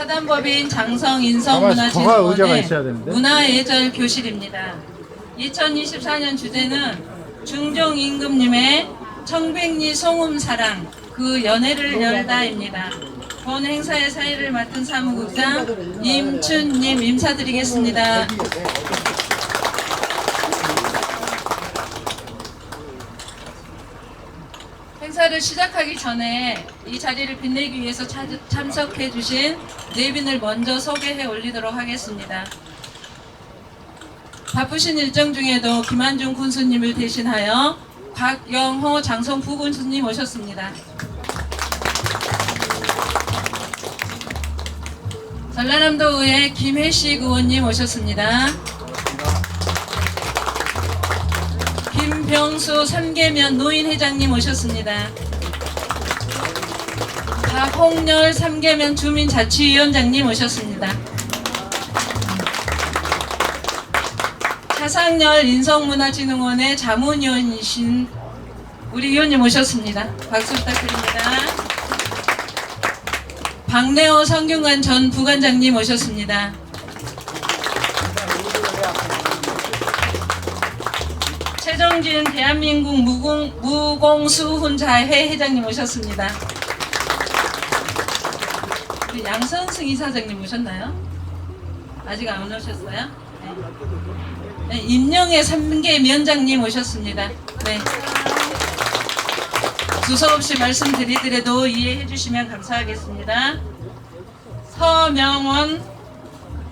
사단법인 장성인성문화진흥원의 있어야 되는데. 문화예절 교실입니다. 2024년 주제는 중종임금님의 청백리 송음사랑 그 연회를 열다입니다. 본 행사의 사회를 맡은 사무국장 임춘님 인사드리겠습니다. 행사를 시작하기 전에 이 자리를 빛내기 위해서 참석해 주신 네빈을 먼저 소개해 올리도록 하겠습니다. 바쁘신 일정 중에도 김한중 군수님을 대신하여 박영호 장성 부군수님 오셨습니다. 전라남도의회 김혜식 의원님 오셨습니다. 김병수 삼계면 노인회장님 오셨습니다. 박홍렬 삼계면 주민자치위원장님 오셨습니다. 차상열 인성문화진흥원의 자문위원이신 우리 위원님 오셨습니다. 박수 부탁드립니다. 박래호 성균관 전 부관장님 오셨습니다. 최정진 대한민국 무공수훈자회 회장님 오셨습니다. 우리 양선승 이사장님 오셨나요? 아직 안 오셨어요? 네. 임영애 삼계면장님 오셨습니다. 네. 두서없이 말씀드리더라도 이해해 주시면 감사하겠습니다. 서명원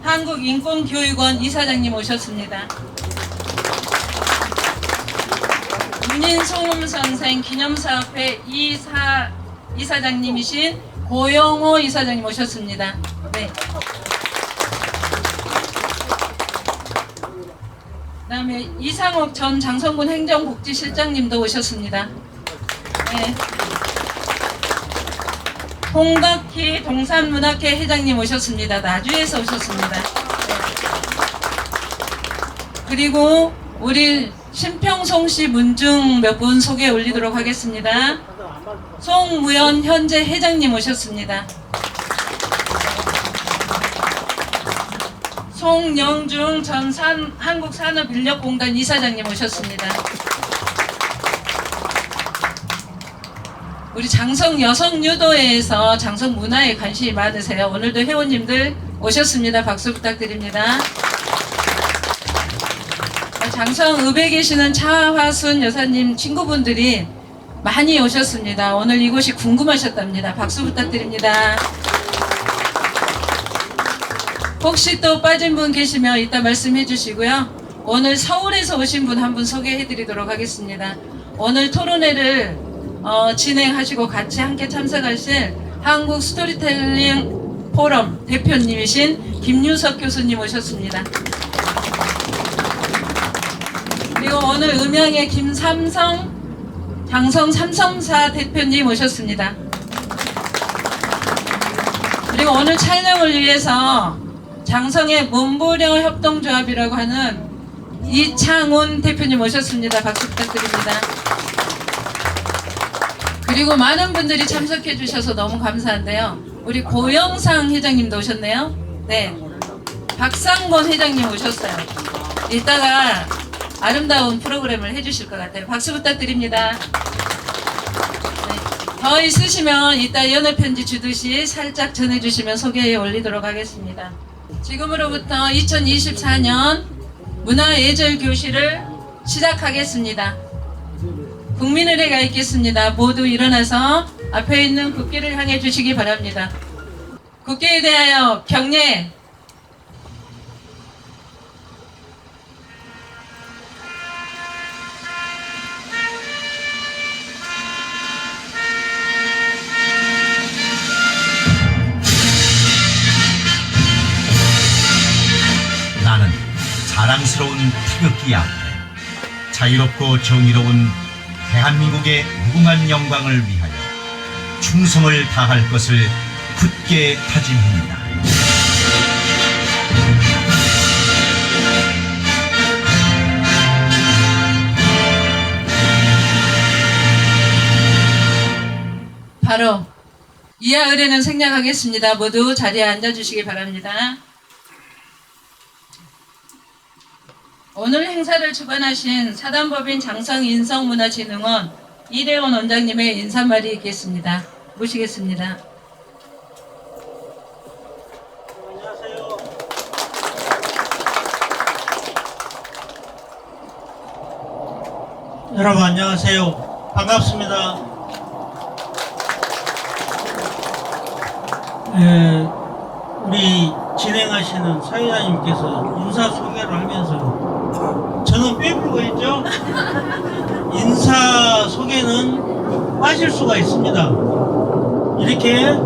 한국인권교육원 이사장님 오셨습니다. 문인송음선생 기념사업회 이사장님이신 고영호 이사장님 오셨습니다. 네. 그 다음에 이상옥 전 장성군 행정복지실장님도 오셨습니다. 네. 홍덕희 동산문학회 회장님 오셨습니다. 나주에서 오셨습니다. 네. 그리고 우리 신평송시 문중 몇 분 소개 올리도록 하겠습니다. 송무연 현재 회장님 오셨습니다. 송영중 전 한국산업인력공단 이사장님 오셨습니다. 우리 장성 여성유도회에서 장성 문화에 관심이 많으세요. 오늘도 회원님들 오셨습니다. 박수 부탁드립니다. 장성읍에 계시는 차화순 여사님 친구분들이 많이 오셨습니다. 오늘 이곳이 궁금하셨답니다. 박수 부탁드립니다. 혹시 또 빠진 분 계시면 이따 말씀해 주시고요. 오늘 서울에서 오신 분 한 분 소개해 드리도록 하겠습니다. 오늘 토론회를 진행하시고 같이 함께 참석하실 한국 스토리텔링 포럼 대표님이신 김유석 교수님 오셨습니다. 그리고 오늘 음향의 김삼성 장성 삼성사 대표님 오셨습니다. 그리고 오늘 촬영을 위해서 장성의 문보령 협동조합이라고 하는 이창훈 대표님 오셨습니다. 박수 부탁드립니다. 그리고 많은 분들이 참석해 주셔서 너무 감사한데요. 우리 고영상 회장님도 오셨네요. 네, 박상권 회장님 오셨어요. 이따가 아름다운 프로그램을 해주실 것 같아요. 박수 부탁드립니다. 네, 더 있으시면 이따 연애편지 주듯이 살짝 전해주시면 소개해 올리도록 하겠습니다. 지금으로부터 2024년 문화예절 교실을 시작하겠습니다. 국민의례가 있겠습니다. 모두 일어나서 앞에 있는 국기를 향해 주시기 바랍니다. 국기에 대하여 경례. 나는 자랑스러운 태극기 앞에 자유롭고 정의로운 대한민국의 무궁한 영광을 위하여 충성을 다할 것을 굳게 다짐합니다. 바로 이하 의뢰는 생략하겠습니다. 모두 자리에 앉아주시기 바랍니다. 오늘 행사를 주관하신 사단법인 장성인성문화진흥원 이대원 원장님의 인사말이 있겠습니다. 모시겠습니다. 안녕하세요. 여러분 안녕하세요. 반갑습니다. 우리 진행하시는 사회자님께서 인사 소개를 하면서 저는 빼부르고 했죠. 인사 소개는 빠질 수가 있습니다. 이렇게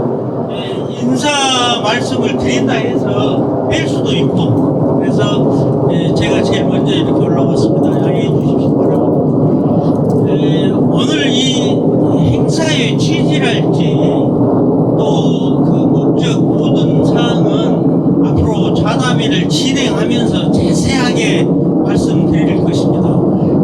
인사 말씀을 드린다 해서 뺄 수도 있고, 그래서 제가 제일 먼저 이렇게 올라왔습니다. 양해해 주십시오 바랍니다. 오늘 이 행사의 취지랄지 또 그 목적 모든 사항은 앞으로 좌담회를 진행하면서 자세하게 말씀드릴 것입니다.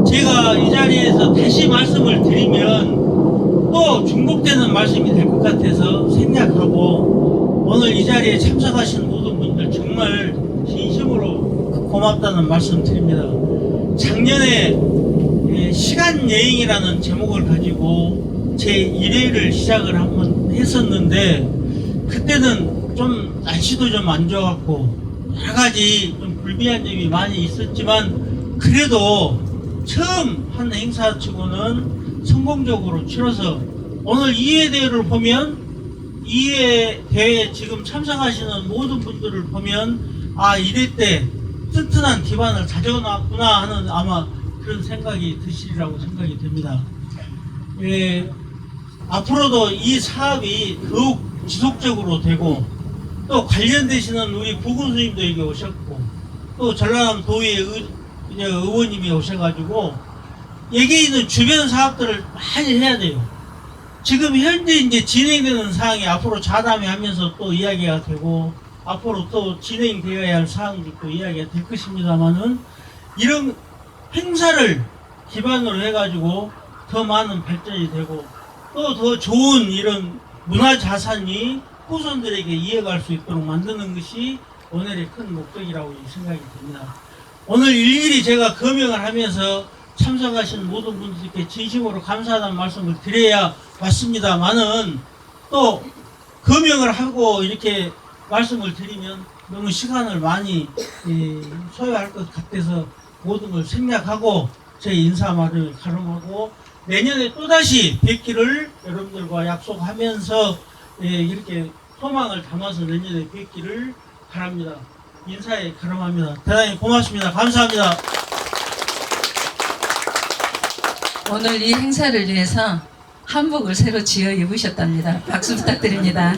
제가 이 자리에서 다시 말씀을 드리면 또 중복되는 말씀이 될 것 같아서 생략하고, 오늘 이 자리에 참석하신 모든 분들 정말 진심으로 고맙다는 말씀 드립니다. 작년에 시간 여행이라는 제목을 가지고 제 1회를 시작을 한번 했었는데, 그때는 좀 날씨도 좀 안 좋았고 여러 가지 좀 불비한 점이 많이 있었지만, 그래도 처음 한 행사치고는 성공적으로 치러서 오늘 이해 대회를 보면, 이해 대회에 지금 참석하시는 모든 분들을 보면 아, 이래 때 튼튼한 기반을 가져놨구나 하는 아마 그런 생각이 드시리라고 생각이 됩니다. 앞으로도 이 사업이 더욱 지속적으로 되고, 또 관련되시는 우리 부군수님도 여기 오셨고, 또 전라남 도의 의원님이 오셔가지고 여기 있는 주변 사업들을 많이 해야 돼요. 지금 현재 이제 진행되는 사항이 앞으로 좌담회 하면서 또 이야기가 되고, 앞으로 또 진행되어야 할 사항들도 이야기가 될 것입니다만은, 이런 행사를 기반으로 해가지고 더 많은 발전이 되고 또 더 좋은 이런 문화 자산이 후손들에게 이어갈 수 있도록 만드는 것이 오늘의 큰 목적이라고 생각이 듭니다. 오늘 일일이 제가 거명을 하면서 참석하신 모든 분들께 진심으로 감사하다는 말씀을 드려야 맞습니다만은, 또 거명을 하고 이렇게 말씀을 드리면 너무 시간을 많이 소요할 것 같아서 모든 걸 생략하고 제 인사말을 가름하고, 내년에 또다시 뵙기를 여러분들과 약속하면서 이렇게 소망을 담아서 내년에 뵙기를 바랍니다. 인사에 가름합니다. 대단히 고맙습니다. 감사합니다. 오늘 이 행사를 위해서 한복을 새로 지어 입으셨답니다. 박수 부탁드립니다.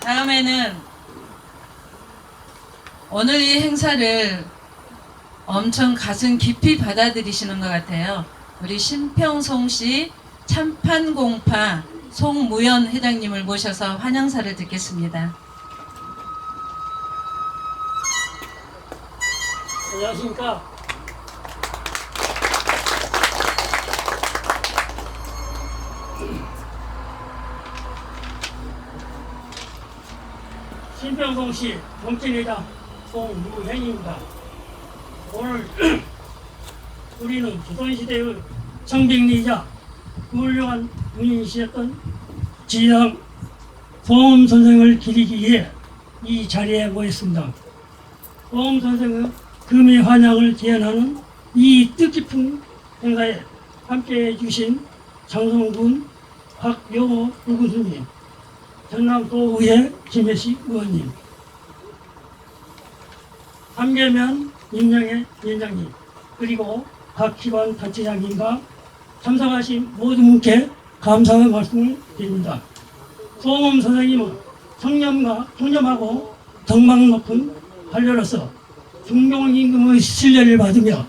다음에는 오늘 이 행사를 엄청 가슴 깊이 받아들이시는 것 같아요. 우리 신평송시 참판공파 송무연 회장님을 모셔서 환영사를 듣겠습니다. 안녕하십니까. 신평송시 정치회장 송무현입니다. 오늘 우리는 조선시대의 청백리이자 훌륭한 분이셨던 지당 송음 선생을 기리기 위해 이 자리에 모였습니다. 송음 선생의 금의 환영을 기원하는 이 뜻깊은 행사에 함께해 주신 장성군 박영호 부군수님, 전남도의회 김혜식 의원님, 삼계면 민정회 위원장님, 그리고 각 기관 단체장님과 참석하신 모든 분께 감사의 말씀을 드립니다. 송음 선생님은 청렴하고 덕망 높은 관료로서 중종임금의 신뢰를 받으며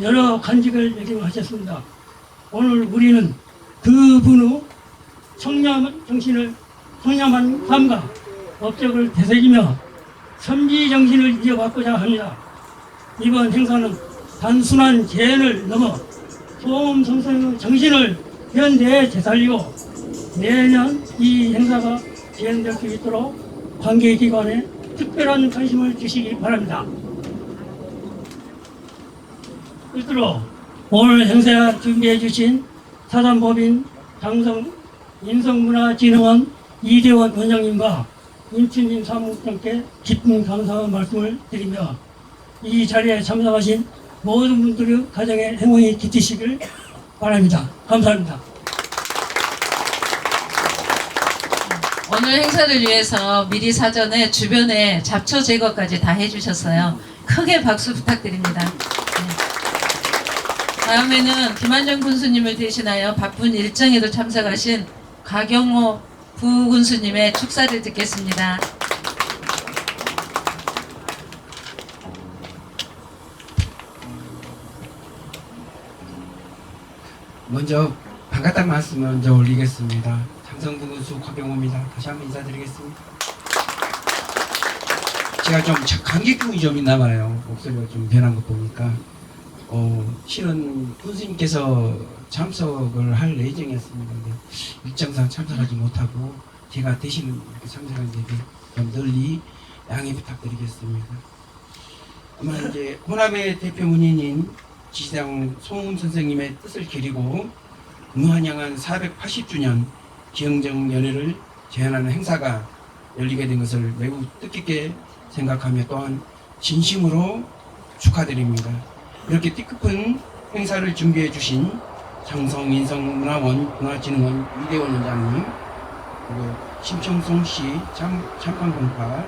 여러 간직을 역임하셨습니다. 오늘 우리는 그분의 청렴한 삶과 업적을 되새기며 선지 정신을 이어받고자 합니다. 이번 행사는 단순한 제안을 넘어 송음 선생의 정신을 현대에 되살리고 매년 이 행사가 진행될 수 있도록 관계기관에 특별한 관심을 주시기 바랍니다. 끝으로 오늘 행사 준비해 주신 사단법인 장성 인성문화진흥원 이대원 원장님과 임춘님 사무국장께 깊은 감사의 말씀을 드리며 이 자리에 참석하신 모든 분들의 가정에 행운이 깃드시길 바랍니다. 감사합니다. 오늘 행사를 위해서 미리 사전에 주변에 잡초 제거까지 다 해주셨어요. 크게 박수 부탁드립니다. 다음에는 김한정 군수님을 대신하여 바쁜 일정에도 참석하신 가경호 부군수님의 축사를 듣겠습니다. 먼저 반갑다는 말씀 먼저 올리겠습니다. 장성부군수 곽경호입니다. 다시 한번 인사드리겠습니다. 제가 좀 감기병이 좀 있나 봐요. 목소리가 좀 변한 거 보니까. 실은 군수님께서 참석을 할 예정이었습니다. 근데 일정상 참석하지 못하고 제가 대신 이렇게 참석한 데 좀 널리 양해 부탁드리겠습니다. 아마 이제 호남의 대표 문인인 지시장 송웅 선생님의 뜻을 기리고 무한양한 480주년 기영정 연회를 제안하는 행사가 열리게 된 것을 매우 뜻깊게 생각하며 또한 진심으로 축하드립니다. 이렇게 뜻깊은 행사를 준비해 주신 장성인성문화원 문화진흥원 이대원 원장님, 그리고 심청송시 참판공파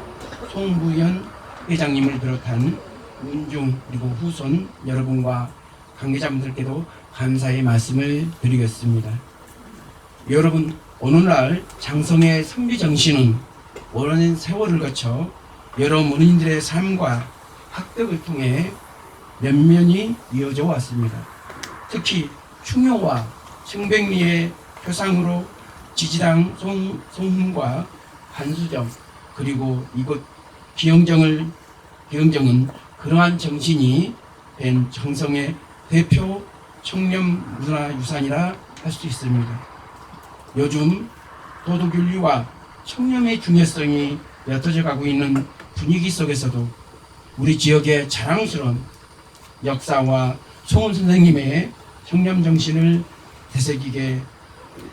송부연 회장님을 비롯한 문중 그리고 후손 여러분과 관계자분들께도 감사의 말씀을 드리겠습니다. 여러분, 오늘날 장성의 선비정신은 오랜 세월을 거쳐 여러 문인들의 삶과 학덕을 통해 면면이 이어져 왔습니다. 특히 충효와 청백리의 표상으로 지지당 송훈과 한수정 그리고 이곳 기영정은 그러한 정신이 된 장성의 대표 청년 문화유산이라 할 수 있습니다. 요즘 도덕윤리와 청렴의 중요성이 옅어져 가고 있는 분위기 속에서도 우리 지역의 자랑스러운 역사와 송은 선생님의 청렴 정신을 되새기게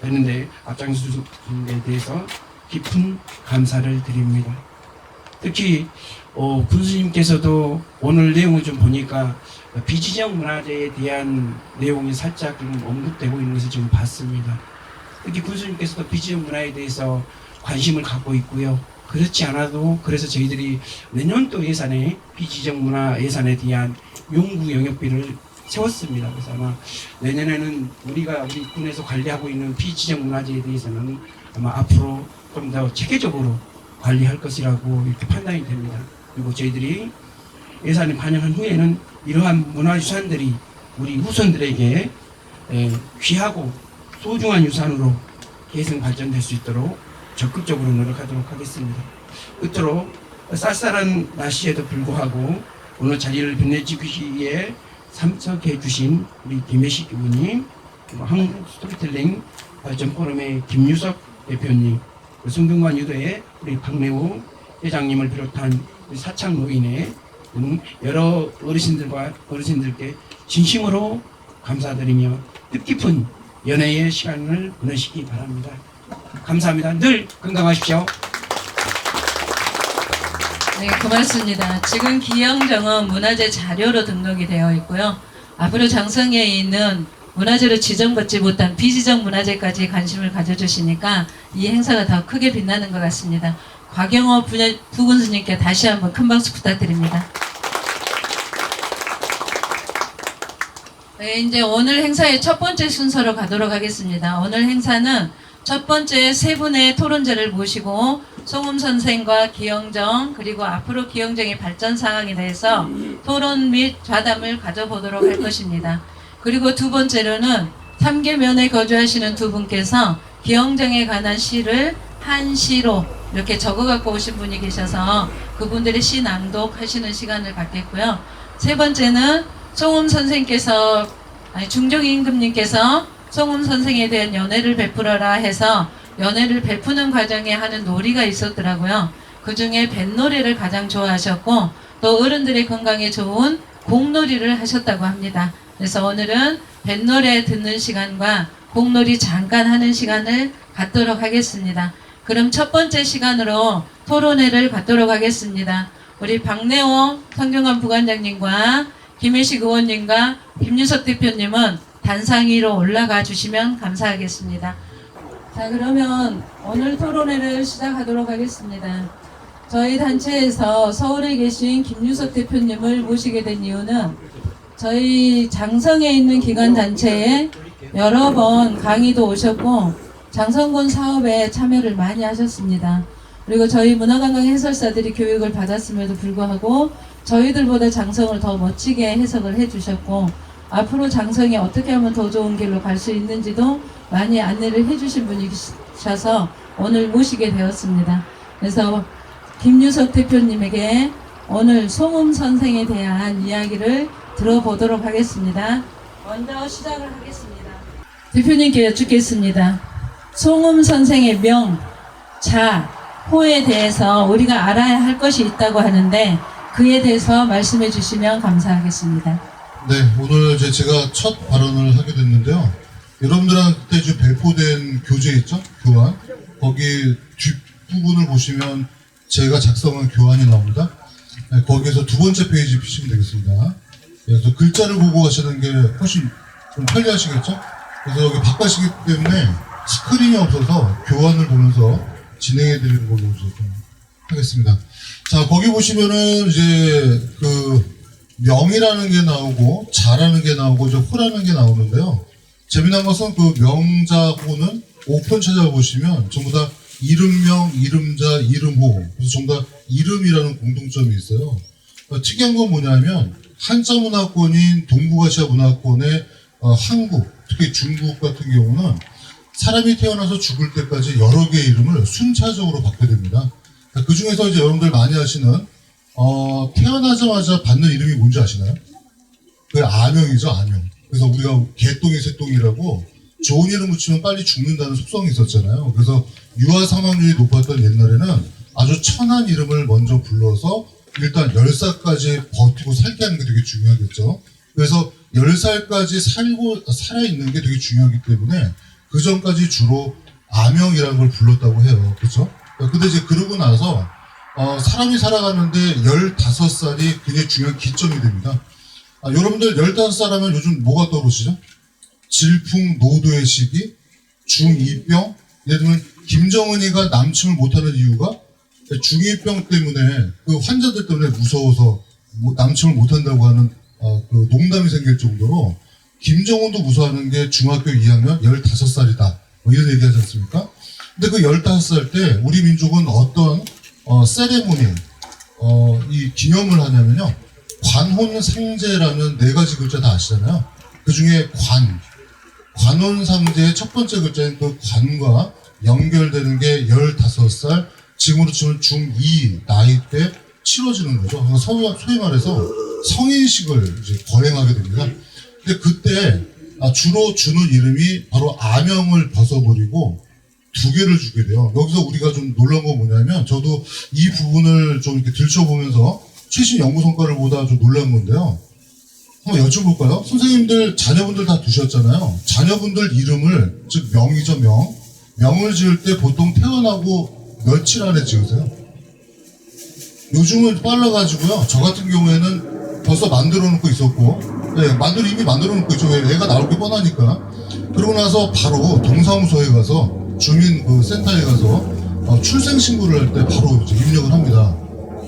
되는데 앞장서준 데 대해서 깊은 감사를 드립니다. 특히 군수님께서도 오늘 내용을 좀 보니까 비지정 문화재에 대한 내용이 살짝 좀 언급되고 있는 것을 좀 봤습니다. 특히 군수님께서도 비지정 문화에 대해서 관심을 갖고 있고요. 그렇지 않아도 그래서 저희들이 내년도 예산에 비지정 문화 예산에 대한 연구 영역비를 세웠습니다. 그래서 아마 내년에는 우리 군에서 관리하고 있는 비지정 문화재에 대해서는 아마 앞으로 좀 더 체계적으로 관리할 것이라고 이렇게 판단이 됩니다. 그리고 저희들이 예산을 반영한 후에는 이러한 문화유산들이 우리 후손들에게 귀하고 소중한 유산으로 계승 발전될 수 있도록 적극적으로 노력하도록 하겠습니다. 끝으로 쌀쌀한 날씨에도 불구하고 오늘 자리를 빛내주기에 참석해 주신 우리 김혜식 의원님, 한국 스토리텔링 발전 포럼의 김유석 대표님, 성균관 유도의 우리 박래우 회장님을 비롯한 우리 사창 노인의 여러 어르신들께 진심으로 감사드리며 뜻깊은 연회의 시간을 보내시기 바랍니다. 감사합니다. 늘 건강하십시오. 네, 고맙습니다. 지금 기영정은 문화재 자료로 등록이 되어 있고요. 앞으로 장성에 있는 문화재로 지정받지 못한 비지정 문화재까지 관심을 가져주시니까 이 행사가 더 크게 빛나는 것 같습니다. 곽영호 부군수님께 다시 한번 큰 박수 부탁드립니다. 네, 이제 오늘 행사의 첫 번째 순서로 가도록 하겠습니다. 오늘 행사는 첫 번째 세 분의 토론자를 모시고 송음 선생과 기영정 그리고 앞으로 기영정의 발전 상황에 대해서 토론 및 좌담을 가져보도록 할 것입니다. 그리고 두 번째로는 삼계면에 거주하시는 두 분께서 기영정에 관한 시를 한 시로 이렇게 적어 갖고 오신 분이 계셔서 그분들의 시 낭독하시는 시간을 갖겠고요. 세 번째는 송음 선생님께서 중종임금님께서 송음 선생에 대한 연애를 베풀어라 해서 연애를 베푸는 과정에 하는 놀이가 있었더라고요. 그 중에 뱃놀이를 가장 좋아하셨고 또 어른들의 건강에 좋은 공놀이를 하셨다고 합니다. 그래서 오늘은 뱃노래 듣는 시간과 공놀이 잠깐 하는 시간을 갖도록 하겠습니다. 그럼 첫 번째 시간으로 토론회를 갖도록 하겠습니다. 우리 박내호 성균관 부관장님과 김일식 의원님과 김유석 대표님은 단상 위로 올라가 주시면 감사하겠습니다. 자, 그러면 오늘 토론회를 시작하도록 하겠습니다. 저희 단체에서 서울에 계신 김유석 대표님을 모시게 된 이유는 저희 장성에 있는 기관단체에 여러 번 강의도 오셨고 장성군 사업에 참여를 많이 하셨습니다. 그리고 저희 문화관광 해설사들이 교육을 받았음에도 불구하고 저희들보다 장성을 더 멋지게 해석을 해주셨고 앞으로 장성이 어떻게 하면 더 좋은 길로 갈 수 있는지도 많이 안내를 해주신 분이셔서 오늘 모시게 되었습니다. 그래서 김유석 대표님에게 오늘 송음 선생에 대한 이야기를 들어보도록 하겠습니다. 먼저 시작을 하겠습니다. 대표님께 여쭙겠습니다. 송음 선생의 명, 자, 호에 대해서 우리가 알아야 할 것이 있다고 하는데 그에 대해서 말씀해 주시면 감사하겠습니다. 네, 오늘 제가 첫 발언을 하게 됐는데요. 여러분들한테 지금 배포된 교재 있죠? 교환. 거기 뒷부분을 보시면 제가 작성한 교환이 나옵니다. 네, 거기에서 두 번째 페이지 피시면 되겠습니다. 그래서 글자를 보고 가시는 게 훨씬 좀 편리하시겠죠? 그래서 여기 바깥이기 때문에 스크린이 없어서 교환을 보면서 진행해 드리는 걸로 좀 하겠습니다. 자, 거기 보시면은 이제 그 명이라는 게 나오고 자라는 게 나오고 이제 호라는 게 나오는데요. 재미난 것은 그 명자호는 5편 찾아보시면 전부 다 이름명, 이름자, 이름호. 그래서 전부 다 이름이라는 공통점이 있어요. 특이한 건 뭐냐면 한자 문화권인 동북아시아 문화권의 한국, 특히 중국 같은 경우는 사람이 태어나서 죽을 때까지 여러 개의 이름을 순차적으로 받게 됩니다. 그 중에서 이제 여러분들 많이 아시는 태어나자마자 받는 이름이 뭔지 아시나요? 그게 아명이죠, 아명. 그래서 우리가 개똥이 새똥이라고 좋은 이름 붙이면 빨리 죽는다는 속성이 있었잖아요. 그래서 유아 사망률이 높았던 옛날에는 아주 천한 이름을 먼저 불러서 일단 10살까지 버티고 살게 하는 게 되게 중요하겠죠. 그래서 10살까지 살아있는 게 되게 중요하기 때문에 그 전까지 주로 아명이라는 걸 불렀다고 해요. 그렇죠? 근데 이제 그러고 나서 사람이 살아가는데 15살이 굉장히 중요한 기점이 됩니다. 여러분들 15살 하면 요즘 뭐가 떠오르시죠? 질풍노도의 시기, 중2병, 예를 들면 김정은이가 남침을 못하는 이유가 중2병 때문에 그 환자들 때문에 무서워서 남침을 못한다고 하는 그 농담이 생길 정도로 김정은도 무서워하는 게 중학교 2학년 15살이다. 뭐 이런 얘기 하지 않습니까? 근데 그 15살 때 우리 민족은 어떤 세레모니, 이 기념을 하냐면요. 관혼상제라는 4가지 글자 다 아시잖아요. 그 중에 관혼상제의 첫 번째 글자인 그 관과 연결되는 게 15살, 지금으로 치면 중2 나이 때 치러지는 거죠. 소위 말해서 성인식을 이제 거행하게 됩니다. 근데 그때 주로 주는 이름이 바로 아명을 벗어버리고 2개를 주게 돼요. 여기서 우리가 좀 놀란 건 뭐냐면 저도 이 부분을 좀 이렇게 들춰보면서 최신 연구 성과를 보다 좀 놀란 건데요. 한번 여쭤볼까요? 선생님들 자녀분들 다 두셨잖아요. 자녀분들 이름을, 즉 명이죠, 명을 지을 때 보통 태어나고 며칠 안에 지으세요? 요즘은 빨라가지고요. 저 같은 경우에는 벌써 만들어 놓고 있었고, 네, 이미 만들어 놓고 있죠. 왜? 애가 나올 게 뻔하니까. 그러고 나서 바로 동사무소에 가서 주민 그 센터에 가서 출생 신고를 할 때 바로 이제 입력을 합니다.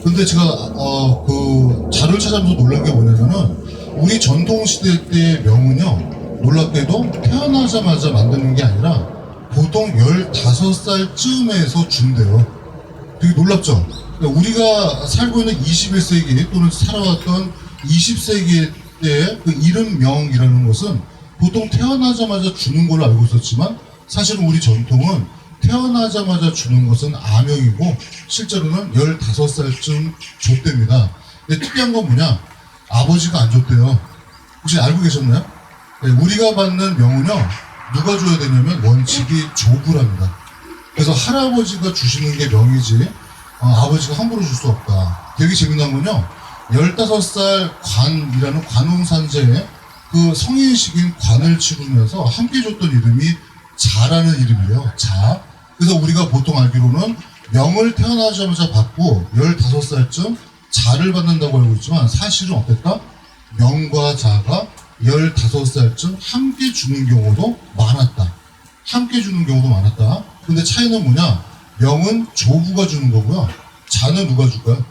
근데 제가 그 자료를 찾아보면서 놀란 게 뭐냐면은 우리 전통시대 때의 명은요, 놀랍게도 태어나자마자 만드는 게 아니라 보통 15살쯤에서 준대요. 되게 놀랍죠? 그러니까 우리가 살고 있는 21세기 또는 살아왔던 20세기 때의 그 이름명이라는 것은 보통 태어나자마자 주는 걸로 알고 있었지만 사실은 우리 전통은 태어나자마자 주는 것은 아명이고 실제로는 15살쯤 줬답니다. 근데 특이한 건 뭐냐? 아버지가 안 줬대요. 혹시 알고 계셨나요? 네, 우리가 받는 명은요, 누가 줘야 되냐면 원칙이 조부랍니다. 그래서 할아버지가 주시는 게 명이지 아버지가 함부로 줄 수 없다. 되게 재미난 건요. 15살 관이라는 관웅산제에 그 성인식인 관을 치르면서 함께 줬던 이름이 자라는 이름이에요. 자. 그래서 우리가 보통 알기로는 명을 태어나자마자 받고 15살쯤 자를 받는다고 알고 있지만 사실은 어땠다? 명과 자가 15살쯤 함께 주는 경우도 많았다. 함께 주는 경우도 많았다. 근데 차이는 뭐냐? 명은 조부가 주는 거고요. 자는 누가 줄까요?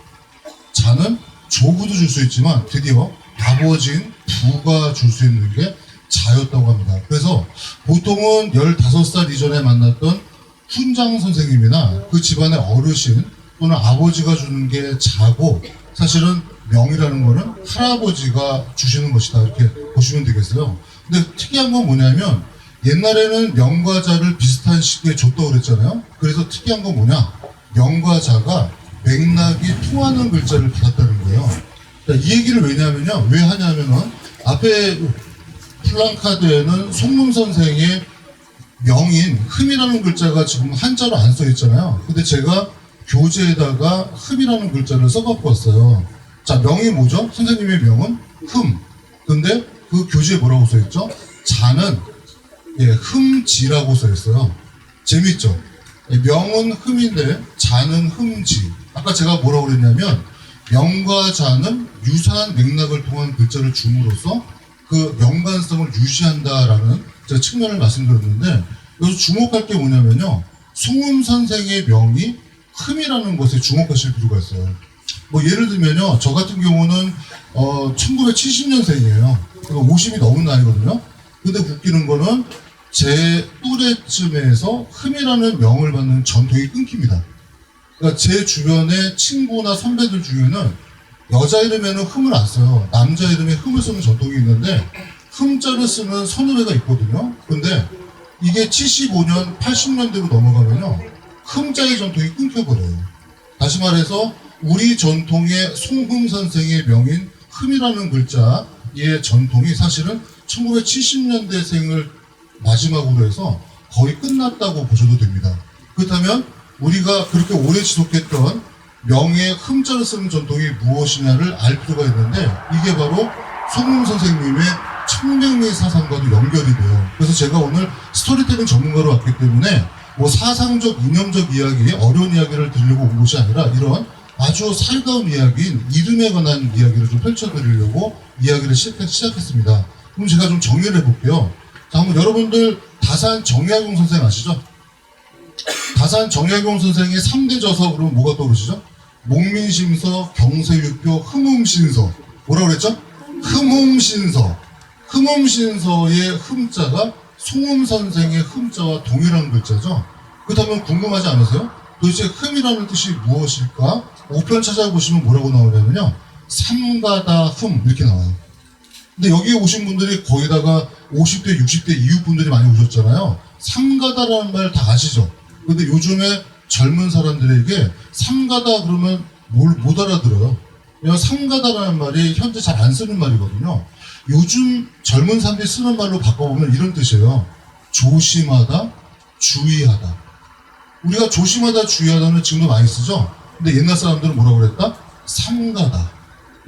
자는 조부도 줄 수 있지만 드디어 아버지인 부가 줄 수 있는 게 자였다고 합니다. 그래서 보통은 15살 이전에 만났던 훈장 선생님이나 그 집안의 어르신 또는 아버지가 주는 게 자고 사실은 명이라는 거는 할아버지가 주시는 것이다 이렇게 보시면 되겠어요. 근데 특이한 건 뭐냐면 옛날에는 명과 자를 비슷한 시기에 줬다고 그랬잖아요. 그래서 특이한 건 뭐냐? 명과 자가 맥락이 통하는 글자를 받았다는 거예요. 이 얘기를 왜냐면요. 왜 하냐면은 앞에 플랜카드에는 송문 선생의 명인 흠이라는 글자가 지금 한자로 안 써 있잖아요. 근데 제가 교재에다가 흠이라는 글자를 써갖고 왔어요. 자, 명이 뭐죠? 선생님의 명은 흠. 근데 그 교재에 뭐라고 써 있죠? 자는 흠지라고 써 있어요. 재밌죠? 명은 흠인데 자는 흠지. 아까 제가 뭐라고 그랬냐면 명과 자는 유사한 맥락을 통한 글자를 줌으로써 그 연관성을 유지한다라는 제가 측면을 말씀드렸는데 여기서 주목할 게 뭐냐면요. 송음 선생의 명이 흠이라는 것에 주목하실 필요가 있어요. 뭐 예를 들면요. 저 같은 경우는 1970년생이에요. 그러니까 50이 넘은 나이거든요. 근데 웃기는 거는 제 또래쯤에서 흠이라는 명을 받는 전통이 끊깁니다. 그러니까 제 주변의 친구나 선배들 중에는 여자 이름에는 흠을 안 써요. 남자 이름에 흠을 쓰는 전통이 있는데 흠자를 쓰는 선후배가 있거든요. 근데 이게 75년, 80년대로 넘어가면요. 흠자의 전통이 끊겨버려요. 다시 말해서 우리 전통의 송흠 선생의 명인 흠이라는 글자의 전통이 사실은 1970년대생을 마지막으로 해서 거의 끝났다고 보셔도 됩니다. 그렇다면 우리가 그렇게 오래 지속했던 명의 흠자를 쓰는 전통이 무엇이냐를 알 필요가 있는데 이게 바로 송문 선생님의 청명리 사상과도 연결이 돼요. 그래서 제가 오늘 스토리텔링 전문가로 왔기 때문에 뭐 사상적, 이념적 이야기, 어려운 이야기를 들으려고 온 것이 아니라 이런 아주 살가운 이야기인 이름에 관한 이야기를 좀 펼쳐드리려고 이야기를 시작했습니다. 그럼 제가 좀 정리를 해볼게요. 자, 한번 여러분들 다산 정약용 선생 아시죠? 다산 정약용 선생의 3대 저서 그러면 뭐가 떠오르시죠? 목민심서, 경세유표, 흠음신서. 뭐라고 그랬죠? 흠음신서. 흠음신서의 흠자가 송음 선생의 흠자와 동일한 글자죠. 그렇다면 궁금하지 않으세요? 도대체 흠이라는 뜻이 무엇일까? 5편 찾아보시면 뭐라고 나오냐면요. 삼가다 흠 이렇게 나와요. 근데 여기에 오신 분들이 거기다가 50대, 60대 이후 분들이 많이 오셨잖아요. 삼가다라는 말 다 아시죠? 근데 요즘에 젊은 사람들에게 삼가다 그러면 못 알아들어요. 왜냐면 삼가다라는 말이 현재 잘 안 쓰는 말이거든요. 요즘 젊은 사람들이 쓰는 말로 바꿔보면 이런 뜻이에요. 조심하다, 주의하다. 우리가 조심하다, 주의하다는 지금도 많이 쓰죠? 근데 옛날 사람들은 뭐라고 그랬다? 삼가다.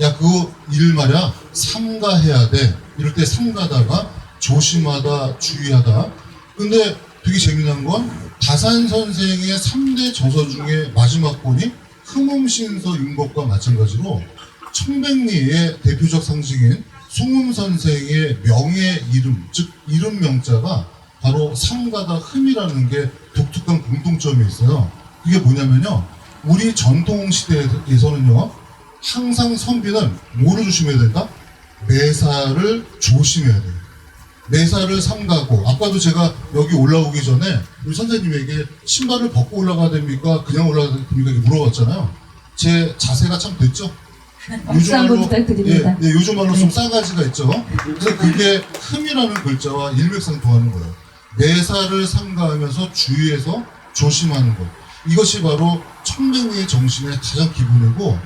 야, 그거 일 말이야. 삼가해야 돼. 이럴 때 삼가다가 조심하다, 주의하다. 근데 되게 재미난 건 다산 선생의 3대 저서 중에 마지막 권이 흠음신서인 것과 마찬가지로 청백리의 대표적 상징인 송음 선생의 명의 이름, 즉 이름 명자가 바로 삼가다 흠이라는 게 독특한 공통점이 있어요. 이게 뭐냐면요. 우리 전통 시대에서는요. 항상 선비는 뭐를 조심해야 된다? 매사를 조심해야 돼요. 매사를 삼가고 아까도 제가 여기 올라오기 전에 우리 선생님에게 신발을 벗고 올라가야 됩니까? 그냥 올라가야 됩니까? 이렇게 물어봤잖아요. 제 자세가 참 됐죠? 박수 한번 부탁드립니다. 예, 요즘 말로 좀 싸가지가 있죠. 그래서 그게 흠이라는 글자와 일맥상통하는 거예요. 매사를 삼가하면서 주의해서 조심하는 것. 이것이 바로 청백리의 정신의 가장 기본이고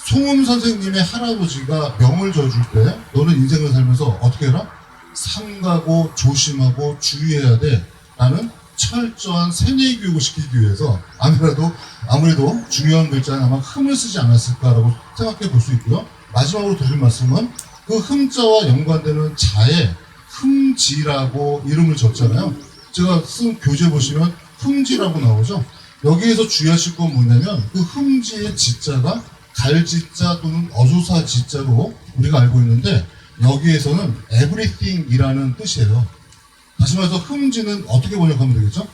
송음 선생님의 할아버지가 명을 져줄 때 너는 인생을 살면서 어떻게 해라? 삼가고 조심하고 주의해야 돼 라는 철저한 세뇌 교육을 시키기 위해서 아무래도 중요한 글자는 아마 흠을 쓰지 않았을까라고 생각해 볼 수 있고요. 마지막으로 드릴 말씀은 그 흠자와 연관되는 자에 흠지라고 이름을 줬잖아요. 제가 쓴 교재 보시면 흠지라고 나오죠. 여기에서 주의하실 건 뭐냐면 그 흠지의 지자가 갈지자 또는 어조사 지자로 우리가 알고 있는데 여기에서는 everything이라는 뜻이에요. 다시 말해서 흠지는 어떻게 번역하면 되겠죠?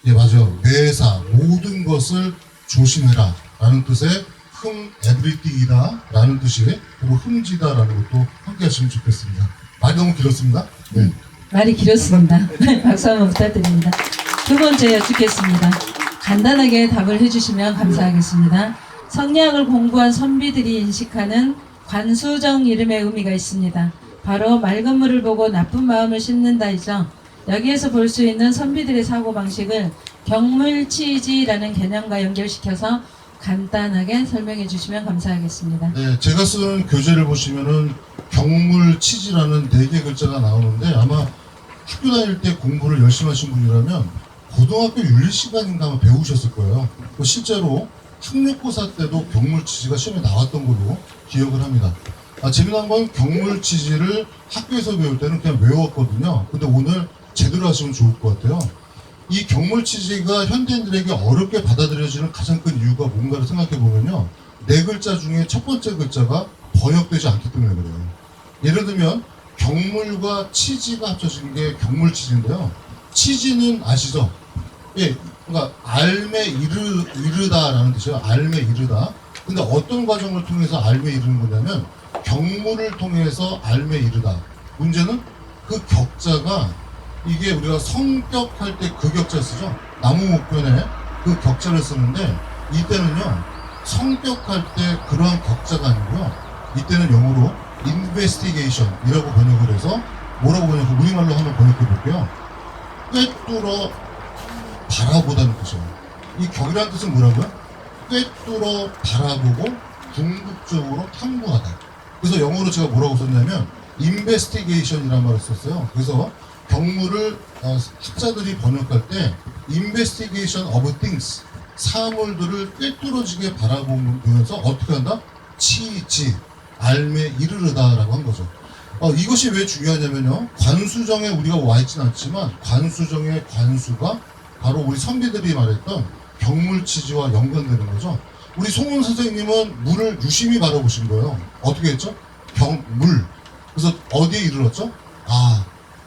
예, 맞아요. 매사, 모든 것을 조심해라 라는 뜻의 everything이다 라는 뜻이 그리고 흠지다 라는 것도 함께 하시면 좋겠습니다. 말이 너무 길었습니다. 네. 말이 길었습니다. 박수 한번 부탁드립니다. 두 번째 여쭙겠습니다. 간단하게 답을 해주시면 감사하겠습니다. 성리학을 공부한 선비들이 인식하는 관수정 이름의 의미가 있습니다. 바로 맑은 물을 보고 나쁜 마음을 씹는다이죠. 여기에서 볼 수 있는 선비들의 사고방식을 경물치지라는 개념과 연결시켜서 간단하게 설명해 주시면 감사하겠습니다. 네, 제가 쓴 교재를 보시면은 경물치지라는 4개 글자가 나오는데 아마 학교 다닐 때 공부를 열심히 하신 분이라면 고등학교 윤리 시간인가 아마 배우셨을 거예요. 실제로 학력고사 때도 경물치지가 시험에 나왔던 걸로 기억을 합니다. 재미난 건 경물치지를 학교에서 배울 때는 그냥 외웠거든요. 근데 오늘 제대로 하시면 좋을 것 같아요. 이 경물치지가 현대인들에게 어렵게 받아들여지는 가장 큰 이유가 뭔가를 생각해 보면요. 4글자 중에 첫 번째 글자가 번역되지 않기 때문에 그래요. 예를 들면 경물과 치지가 합쳐진 게 경물치지인데요. 치지는 아시죠? 예, 그러니까 알매 이르다라는 뜻이에요. 알매 이르다. 근데 어떤 과정을 통해서 알매 이르는 거냐면 경물을 통해서 알매 이르다. 문제는 그 격자가 이게 우리가 성격할 때 그 격자 쓰죠. 나무 목변에 그 격자를 쓰는데 이때는요 성격할 때 그러한 격자가 아니고요. 이때는 영어로 investigation이라고 번역을 해서 뭐라고 번역을 우리말로 한번 번역해 볼게요. 꿰뚫어 바라보다는 뜻이에요. 이 격이라는 뜻은 뭐라고요? 꿰뚫어 바라보고 궁극적으로 탐구하다. 그래서 영어로 제가 뭐라고 썼냐면 investigation이라는 말을 썼어요. 그래서 경물을 학자들이 번역할 때 investigation of things 사물들을 꿰뚫어지게 바라보면서 어떻게 한다? 치지 알매 이르르다라고 한 거죠. 이것이 왜 중요하냐면요. 관수정에 우리가 와 있지는 않지만 관수정의 관수가 바로 우리 선비들이 말했던 경물치지와 연관되는 거죠. 우리 송은 선생님은 물을 유심히 바라보신 거예요. 어떻게 했죠? 물. 그래서 어디에 이르렀죠?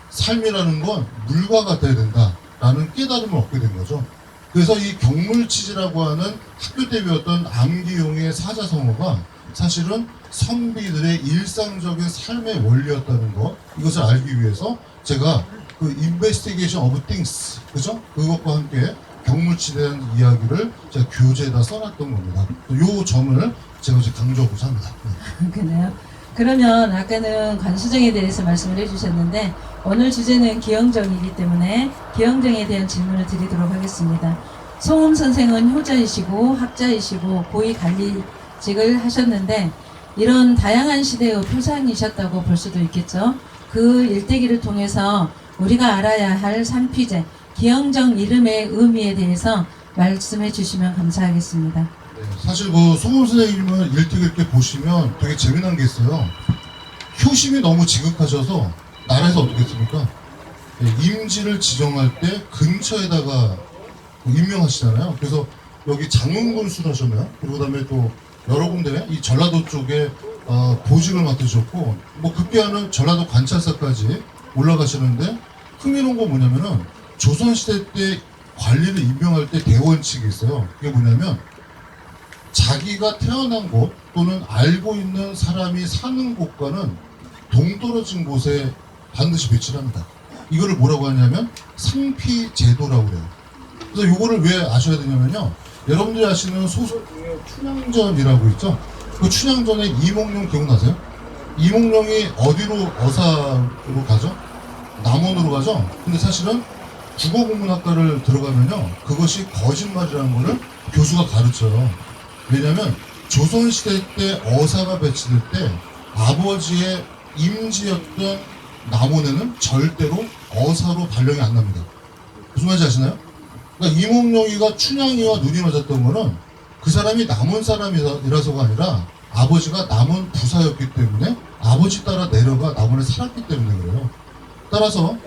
삶이라는 건 물과 같아야 된다라는 깨달음을 얻게 된 거죠. 그래서 이 경물치지라고 하는 학교 때 배웠던 암기용의 사자성어가 사실은 선비들의 일상적인 삶의 원리였다는 것, 이것을 알기 위해서 제가 그 investigation of things, 그죠? 그것과 함께 경물치지에 대한 이야기를 제가 교재에다 써놨던 겁니다. 이 점을 제가 이제 강조하고자 합니다. 그래요? 그러면 아까는 관수정에 대해서 말씀을 해주셨는데 오늘 주제는 기영정이기 때문에 기영정에 대한 질문을 드리도록 하겠습니다. 송음 선생은 효자이시고 학자이시고 고위 관리직을 하셨는데 이런 다양한 시대의 표상이셨다고 볼 수도 있겠죠. 그 일대기를 통해서 우리가 알아야 할 산피제 기영정 이름의 의미에 대해서 말씀해 주시면 감사하겠습니다. 네, 사실 그 송음 선생님을 일찍 이렇게 보시면 되게 재미난 게 있어요. 효심이 너무 지극하셔서 나라에서 어떻게 했습니까? 임지를 지정할 때 근처에다가 임명하시잖아요. 그래서 여기 장흥군수를 하셨나요? 그리고 그다음에 또 여러 군데 이 전라도 쪽에 보직을 맡으셨고 뭐 급기야는 전라도 관찰사까지 올라가시는데 흥미로운 건 뭐냐면은 조선시대 때 관리를 임명할 때 대원칙이 있어요. 그게 뭐냐면 자기가 태어난 곳 또는 알고 있는 사람이 사는 곳과는 동떨어진 곳에 반드시 배치를 합니다. 이거를 뭐라고 하냐면 상피제도라고 그래요. 그래서 이거를 왜 아셔야 되냐면요. 여러분들이 아시는 소설 중에 춘향전이라고 있죠. 그 춘향전에 이몽룡 기억나세요? 이몽룡이 어디로 어사로 가죠? 남원으로 가죠? 근데 사실은 국어국문학과를 들어가면요. 그것이 거짓말이라는 거를 교수가 가르쳐요. 왜냐면 조선시대 때 어사가 배치될 때 아버지의 임지였던 남원에는 절대로 어사로 발령이 안 납니다. 무슨 말인지 아시나요? 그러니까 이몽룡이가 춘향이와 눈이 맞았던 거는 그 사람이 남원 사람이라서가 아니라 아버지가 남원 부사였기 때문에 아버지 따라 내려가 남원에 살았기 때문에 그래요. 따라서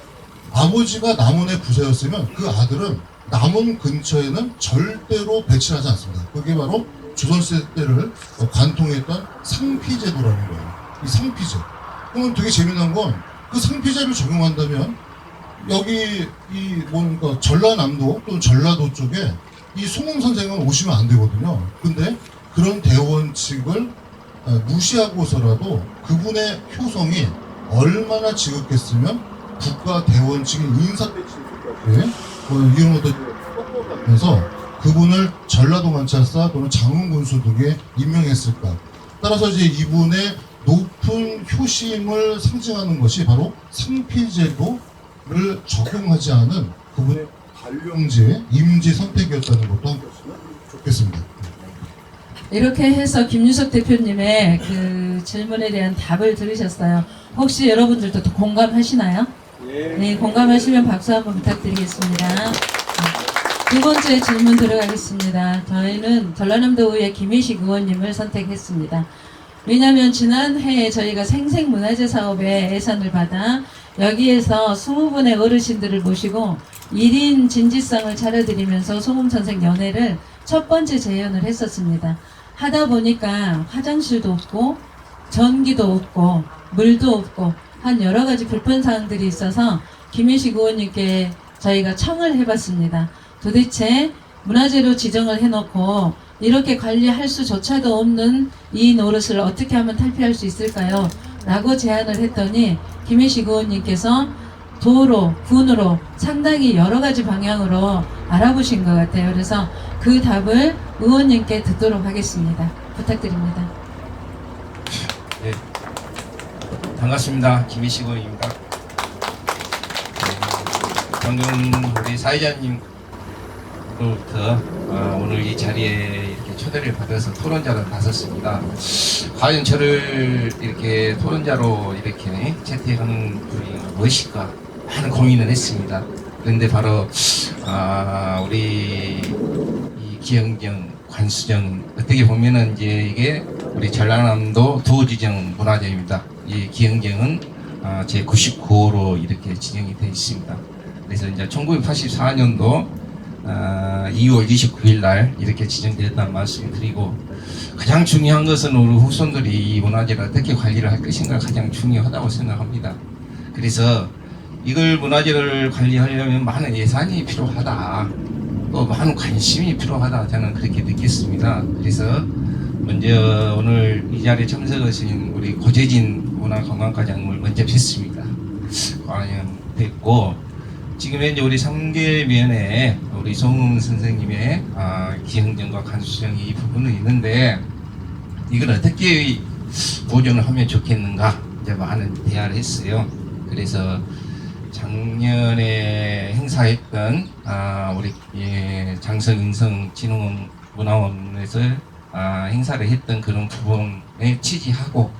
아버지가 남원의 부사였으면 그 아들은 남원 근처에는 절대로 배치하지 않습니다. 그게 바로 조선시대 때를 관통했던 상피제도라는 거예요. 이 상피제. 그러면 되게 재미난 건 그 상피제를 적용한다면 여기 뭔가 전라남도 또는 전라도 쪽에 이 송웅 선생은 오시면 안 되거든요. 근데 그런 대원칙을 무시하고서라도 그분의 효성이 얼마나 지극했으면 국가 대원칙인 인사배치까지 이런 것도 꺾어가면서 그분을 전라도 관찰사 또는 장흥군수 등에 임명했을까. 따라서 이제 이분의 높은 효심을 상징하는 것이 바로 상피제도를 적용하지 않은 그분의 발령제, 임지 선택이었다는 것도 함께 했으면 좋겠습니다. 이렇게 해서 김유석 대표님의 그 질문에 대한 답을 들으셨어요. 혹시 여러분들도 또 공감하시나요? 네, 공감하시면 박수 한번 부탁드리겠습니다. 두 번째 질문 들어가겠습니다. 저희는 전라남도의회 김희식 의원님을 선택했습니다. 왜냐하면 지난해에 저희가 생생문화재 사업에 예산을 받아 여기에서 20분의 어르신들을 모시고 1인 진지상을 차려드리면서 송음선생 연회를 첫 번째 재연을 했었습니다. 하다 보니까 화장실도 없고 전기도 없고 물도 없고 한 여러 가지 불편사항들이 있어서 김희식 의원님께 저희가 청을 해봤습니다. 도대체 문화재로 지정을 해놓고 이렇게 관리할 수조차도 없는 이 노릇을 어떻게 하면 탈피할 수 있을까요? 라고 제안을 했더니 김희식 의원님께서 도로, 군으로 상당히 여러 가지 방향으로 알아보신 것 같아요. 그래서 그 답을 의원님께 듣도록 하겠습니다. 부탁드립니다. 네, 반갑습니다. 김희식 의원입니다. 방금 우리 사회자님으로부터 오늘 이 자리에 이렇게 초대를 받아서 토론자로 나섰습니다. 과연 저를 이렇게 토론자로 이렇게 채택하는 분이 무엇일까 많은 고민을 했습니다. 그런데 바로 우리 이 기영정, 관수정 어떻게 보면은 이제 이게 우리 전라남도 두지정 문화재입니다. 이 기영정은 제 99호로 이렇게 지정이 되어 있습니다. 그래서 이제 1984년도 2월 29일 날 이렇게 지정되었다는 말씀을 드리고, 가장 중요한 것은 우리 후손들이 이 문화재를 어떻게 관리를 할 것인가 가장 중요하다고 생각합니다. 그래서 이걸 문화재를 관리하려면 많은 예산이 필요하다, 또 많은 관심이 필요하다, 저는 그렇게 느꼈습니다. 그래서 먼저 오늘 이 자리에 참석하신 우리 고재진 문화관광과장님을 먼저 뵙습니다. 과연 뵙고, 지금 현재 우리 3개면에 우리 송음 선생님의 기영정과 간수정이 이 부분은 있는데, 이걸 어떻게 보존을 하면 좋겠는가 이제 많은 대화를 했어요. 그래서 작년에 행사했던 우리 장성인성진흥문화원에서 행사를 했던 그런 부분에 취지하고,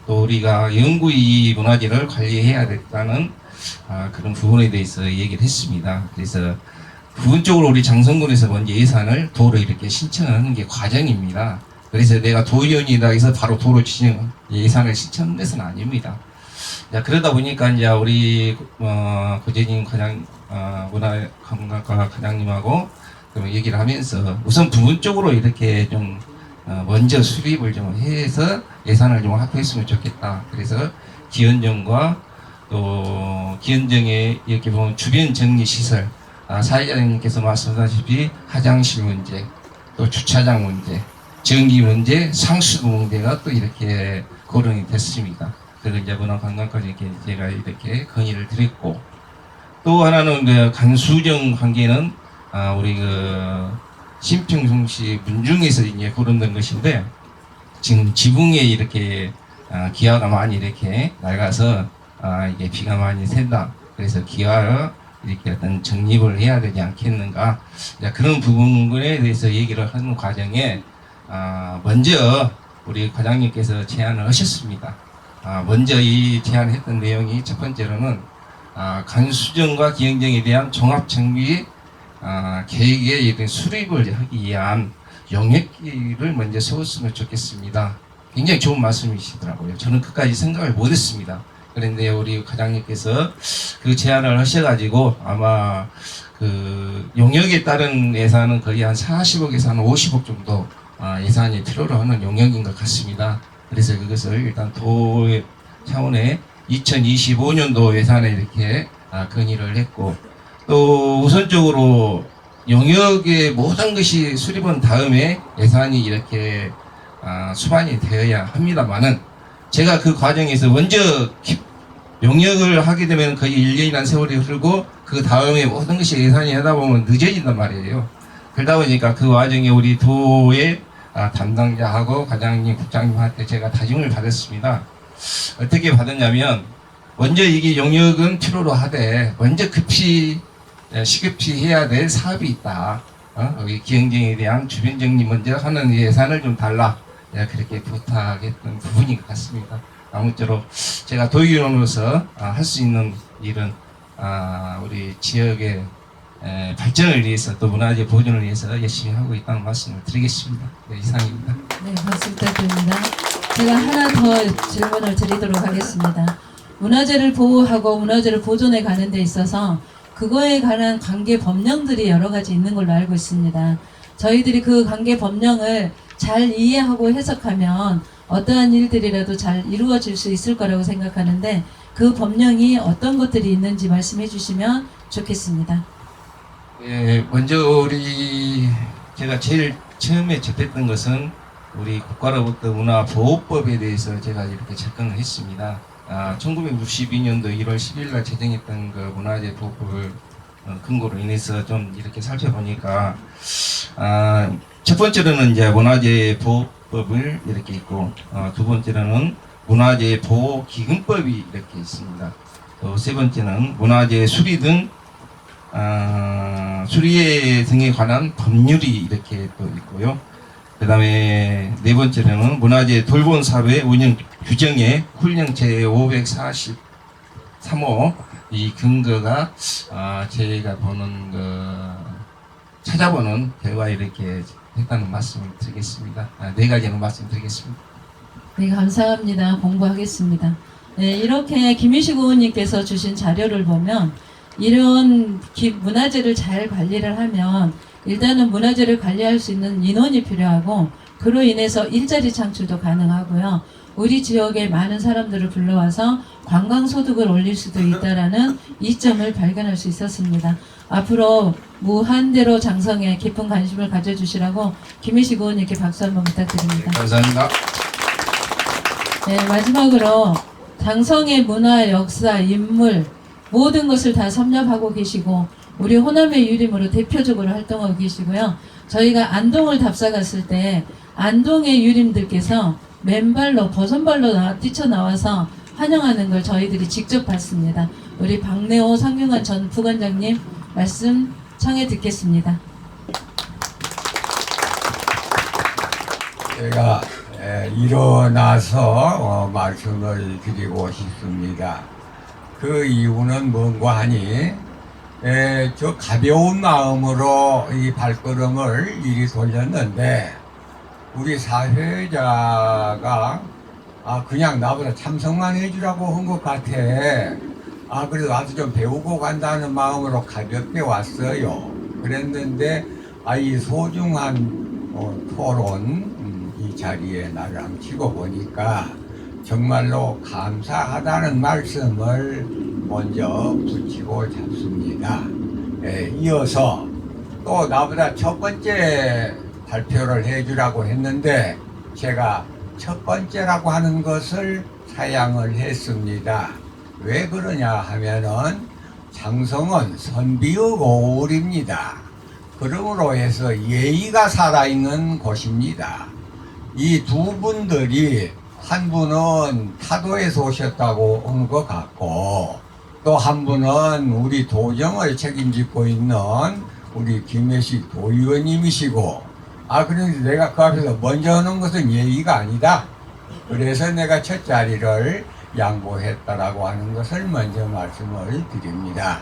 또 우리가 영구히 문화재를 관리해야 됐다는 그런 부분에 대해서 얘기를 했습니다. 그래서 부분적으로 우리 장성군에서 먼저 예산을 도로 이렇게 신청하는 게 과정입니다. 그래서 내가 도의원이다 해서 바로 도로 지정 예산을 신청한 것은 아닙니다. 자, 그러다 보니까 이제 우리 고재진 과장 문화관광과 과장님하고 얘기를 하면서 우선 부분적으로 이렇게 좀 먼저 수립을 좀 해서 예산을 좀 확보했으면 좋겠다. 그래서 기현정과 또 기현정에 이렇게 보면 주변 정리 시설, 사회자님께서 말씀하셨다시피 화장실 문제, 또 주차장 문제, 전기 문제, 상수도 문제가 또 이렇게 거론이 됐습니다. 그리고 이제 문화관광까지 이렇게 제가 이렇게 건의를 드렸고, 또 하나는 그 간수정 관계는 우리 그 신평성시 문중에서 이제 거론된 것인데, 지금 지붕에 이렇게 기아가 많이 이렇게 낡아서 이게 비가 많이 샌다. 그래서 기아를 이렇게 어떤 정립을 해야 되지 않겠는가. 그런 부분에 대해서 얘기를 하는 과정에 먼저 우리 과장님께서 제안을 하셨습니다. 먼저 이 제안했던 내용이 첫 번째로는 간수정과 기행정에 대한 종합정비 계획의 이런 수립을 하기 위한 용역기를 먼저 세웠으면 좋겠습니다. 굉장히 좋은 말씀이시더라고요. 저는 끝까지 생각을 못했습니다. 그런데 우리 과장님께서 그 제안을 하셔가지고 아마 그 용역에 따른 예산은 거의 한 40억에서 한 50억 정도 예산이 필요로 하는 용역인 것 같습니다. 그래서 그것을 일단 도 차원의 2025년도 예산에 이렇게 건의를 했고, 또 우선적으로 용역의 모든 것이 수립한 다음에 예산이 이렇게 수반이 되어야 합니다만은, 제가 그 과정에서 먼저 용역을 하게 되면 거의 1년이라는 세월이 흐르고 그 다음에 모든 것이 예산이 하다 보면 늦어진단 말이에요. 그러다 보니까 그 와중에 우리 도의 담당자하고 과장님, 국장님한테 제가 다짐을 받았습니다. 어떻게 받았냐면, 먼저 이게 용역은 필요로 하되 먼저 시급히 해야 될 사업이 있다. 여기 기행정에 대한 주변 정리 먼저 하는 예산을 좀 달라. 그렇게 부탁했던 부분인 것 같습니다. 아무쪼록 제가 도의원으로서 할 수 있는 일은 우리 지역의 발전을 위해서, 또 문화재 보존을 위해서 열심히 하고 있다는 말씀을 드리겠습니다. 네, 이상입니다. 네, 박수 부탁드립니다. 제가 하나 더 질문을 드리도록 하겠습니다. 문화재를 보호하고 문화재를 보존해 가는 데 있어서 그거에 관한 관계 법령들이 여러 가지 있는 걸로 알고 있습니다. 저희들이 그 관계 법령을 잘 이해하고 해석하면 어떠한 일들이라도 잘 이루어질 수 있을 거라고 생각하는데, 그 법령이 어떤 것들이 있는지 말씀해 주시면 좋겠습니다. 먼저 제가 제일 처음에 접했던 것은 우리 국가로부터 문화보호법에 대해서 제가 이렇게 접근을 했습니다. 1962년도 1월 10일 날 제정했던 그 문화재 보호법을 근거로 인해서 좀 이렇게 살펴보니까, 첫 번째로는 이제 문화재 보호법을 이렇게 있고, 두 번째로는 문화재 보호기금법이 이렇게 있습니다. 또 세 번째는 문화재 수리 등 수리에 등에 관한 법률이 이렇게 또 있고요. 그 다음에 네 번째로는 문화재 돌봄 사업의 운영 규정의 훈령 제 543호 이 근거가 제가 찾아보는 결과 이렇게 했다는 말씀을 드리겠습니다. 네 가지는 말씀드리겠습니다. 네, 감사합니다. 공부하겠습니다. 네, 이렇게 김희식 의원님께서 주신 자료를 보면 이런 문화재를 잘 관리를 하면 일단은 문화재를 관리할 수 있는 인원이 필요하고, 그로 인해서 일자리 창출도 가능하고요. 우리 지역에 많은 사람들을 불러와서 관광소득을 올릴 수도 있다라는 이점을 발견할 수 있었습니다. 앞으로 무한대로 장성에 깊은 관심을 가져주시라고 김희식 의원님께 박수 한번 부탁드립니다. 감사합니다. 네, 마지막으로 장성의 문화, 역사, 인물 모든 것을 다 섭렵하고 계시고 우리 호남의 유림으로 대표적으로 활동하고 계시고요. 저희가 안동을 답사 갔을 때 안동의 유림들께서 맨발로 버선발로 뛰쳐나와서 환영하는 걸 저희들이 직접 봤습니다. 우리 박내호 상균관 전 부관장님 말씀 청해 듣겠습니다. 제가 일어나서 말씀을 드리고 싶습니다. 그 이유는 뭔가 하니 저 가벼운 마음으로 이 발걸음을 이리 돌렸는데, 우리 사회자가 그냥 나보다 참석만 해주라고 한 것 같아. 그래도 와서 좀 배우고 간다는 마음으로 가볍게 왔어요. 그랬는데 이 소중한 토론 이 자리에 나를 앉히고 보니까 정말로 감사하다는 말씀을 먼저 붙이고 잡습니다. 이어서 또 나보다 첫 번째 발표를 해주라고 했는데 제가 첫 번째라고 하는 것을 사양을 했습니다. 왜 그러냐 하면은 장성은 선비의 고을입니다. 그러므로 해서 예의가 살아있는 곳입니다. 이 두 분들이 한 분은 타도에서 오셨다고 한 것 같고, 또 한 분은 우리 도정을 책임지고 있는 우리 김혜식 도의원님이시고, 그런데 내가 그 앞에서 먼저 하는 것은 예의가 아니다. 그래서 내가 첫 자리를 양보했다라고 하는 것을 먼저 말씀을 드립니다.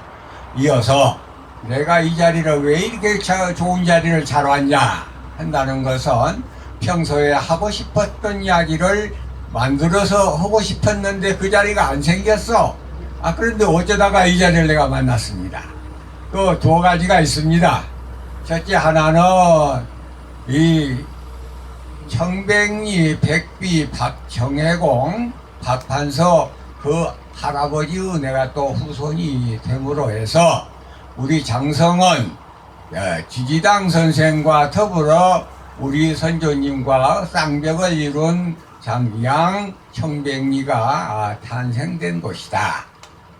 이어서 내가 이 자리를 왜 이렇게 좋은 자리를 잘 왔냐 한다는 것은 평소에 하고 싶었던 이야기를 만들어서 하고 싶었는데 그 자리가 안 생겼어. 그런데 어쩌다가 이 자리를 내가 만났습니다. 또 두 가지가 있습니다. 첫째 하나는 이 청백리 백비 박정혜공 박판서 그 할아버지의 내가 또 후손이 됨으로 해서 우리 장성은 지지당 선생과 더불어 우리 선조님과 쌍벽을 이룬 장양 청백리가 탄생된 곳이다.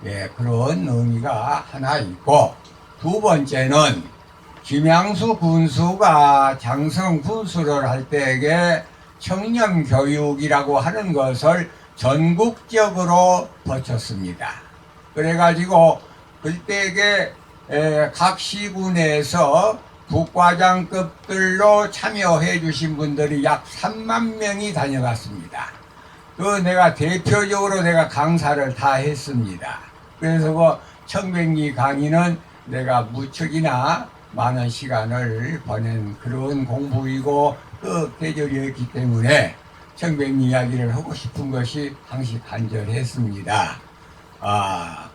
예, 그런 의미가 하나 있고, 두 번째는 김양수 군수가 장성 군수를 할 때에 청년 교육이라고 하는 것을 전국적으로 거쳤습니다. 그래가지고 그때에 각 시군에서 국과장급들로 참여해 주신 분들이 약 3만 명이 다녀갔습니다. 그 내가 대표적으로 내가 강사를 다 했습니다. 그래서 그 청백리 강의는 내가 무척이나 많은 시간을 보낸 그런 공부이고 그 계절이었기 때문에 청백리 이야기를 하고 싶은 것이 항시 간절했습니다.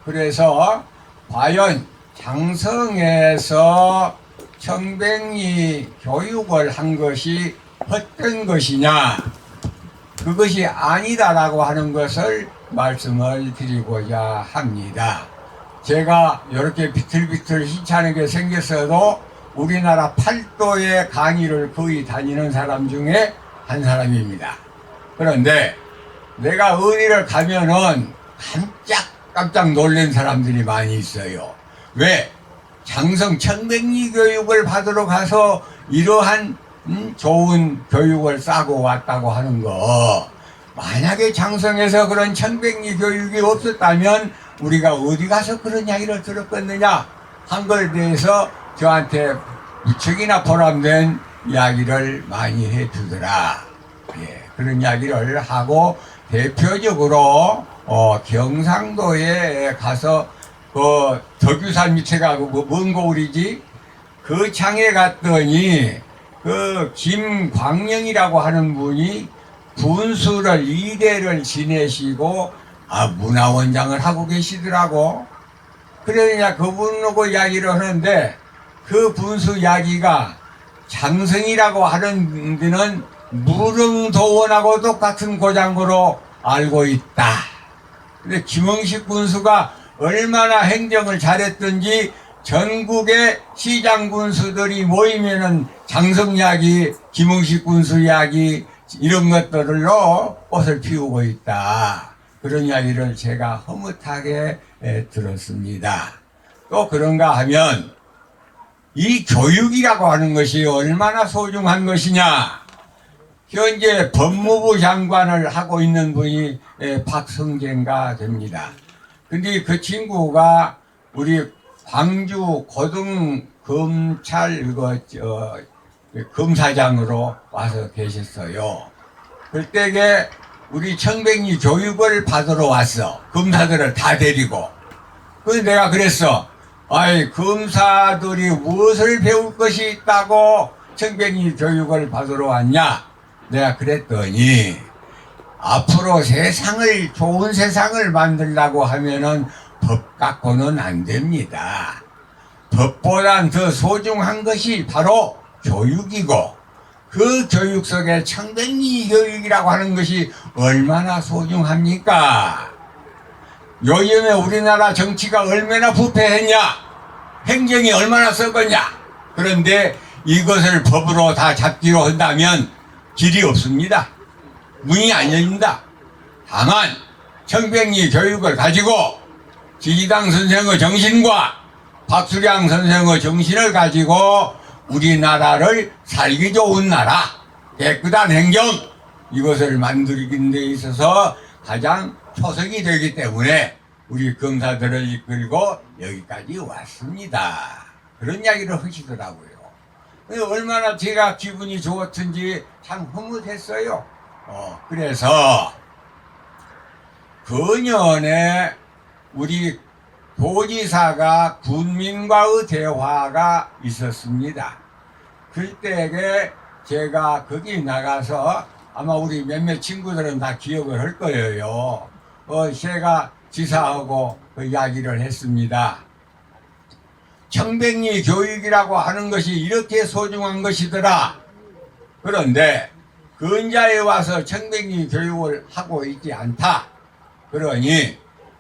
그래서 과연 장성에서 청백리 교육을 한 것이 헛된 것이냐, 그것이 아니다라고 하는 것을 말씀을 드리고자 합니다. 제가 이렇게 비틀비틀 희찬하게 생겼어도 우리나라 팔도의 강의를 거의 다니는 사람 중에 한 사람입니다. 그런데 내가 어디를 가면은 깜짝 놀란 사람들이 많이 있어요. 왜? 장성 청백리 교육을 받으러 가서 이러한 좋은 교육을 싸고 왔다고 하는 거, 만약에 장성에서 그런 청백리 교육이 없었다면 우리가 어디 가서 그런 이야기를 들었겠느냐 한 것에 대해서 저한테 무척이나 보람된 이야기를 많이 해주더라. 예, 그런 이야기를 하고, 대표적으로 경상도에 가서 그 덕유산 밑에가 뭔 고을이지? 그 창에 갔더니 그 김광영이라고 하는 분이 군수를 2대를 지내시고 문화원장을 하고 계시더라고. 그러냐 그분하고 이야기를 하는데 그 분수 이야기가 장성이라고 하는 데는 무릉도원하고 똑같은 고장으로 알고 있다. 근데 김흥식 군수가 얼마나 행정을 잘했던지 전국의 시장 군수들이 모이면은 장성 이야기, 김흥식 군수 이야기 이런 것들로 꽃을 피우고 있다. 그런 이야기를 제가 흐뭇하게 들었습니다. 또 그런가 하면 이 교육이라고 하는 것이 얼마나 소중한 것이냐. 현재 법무부 장관을 하고 있는 분이 박성재가 됩니다. 근데 그 친구가 우리 광주 고등검찰 검사장으로 와서 계셨어요. 그때에 우리 청백리 교육을 받으러 왔어. 검사들을 다 데리고. 그래서 내가 그랬어. 검사들이 무엇을 배울 것이 있다고 청백리 교육을 받으러 왔냐? 내가 그랬더니 앞으로 세상을, 좋은 세상을 만들려고 하면은 법 갖고는 안 됩니다. 법보단 더 소중한 것이 바로 교육이고, 그 교육 속에 청백리 교육이라고 하는 것이 얼마나 소중합니까? 요즘에 우리나라 정치가 얼마나 부패했냐? 행정이 얼마나 썩었냐? 그런데 이것을 법으로 다 잡기로 한다면 길이 없습니다. 문이 안 열립니다. 다만 청백리 교육을 가지고 지지당 선생의 정신과 박수량 선생의 정신을 가지고 우리나라를 살기 좋은 나라, 깨끗한 행정, 이것을 만들기 데 있어서 가장 초석이 되기 때문에 우리 검사들을 이끌고 여기까지 왔습니다. 그런 이야기를 하시더라고요. 얼마나 제가 기분이 좋았던지 참 흐뭇했어요. 그래서 그년에 우리 도지사가 군민과의 대화가 있었습니다. 그때에 제가 거기 나가서 아마 우리 몇몇 친구들은 다 기억을 할 거예요. 제가 지사하고 그 이야기를 했습니다. 청백리 교육이라고 하는 것이 이렇게 소중한 것이더라. 그런데 근자에 와서 청백리 교육을 하고 있지 않다. 그러니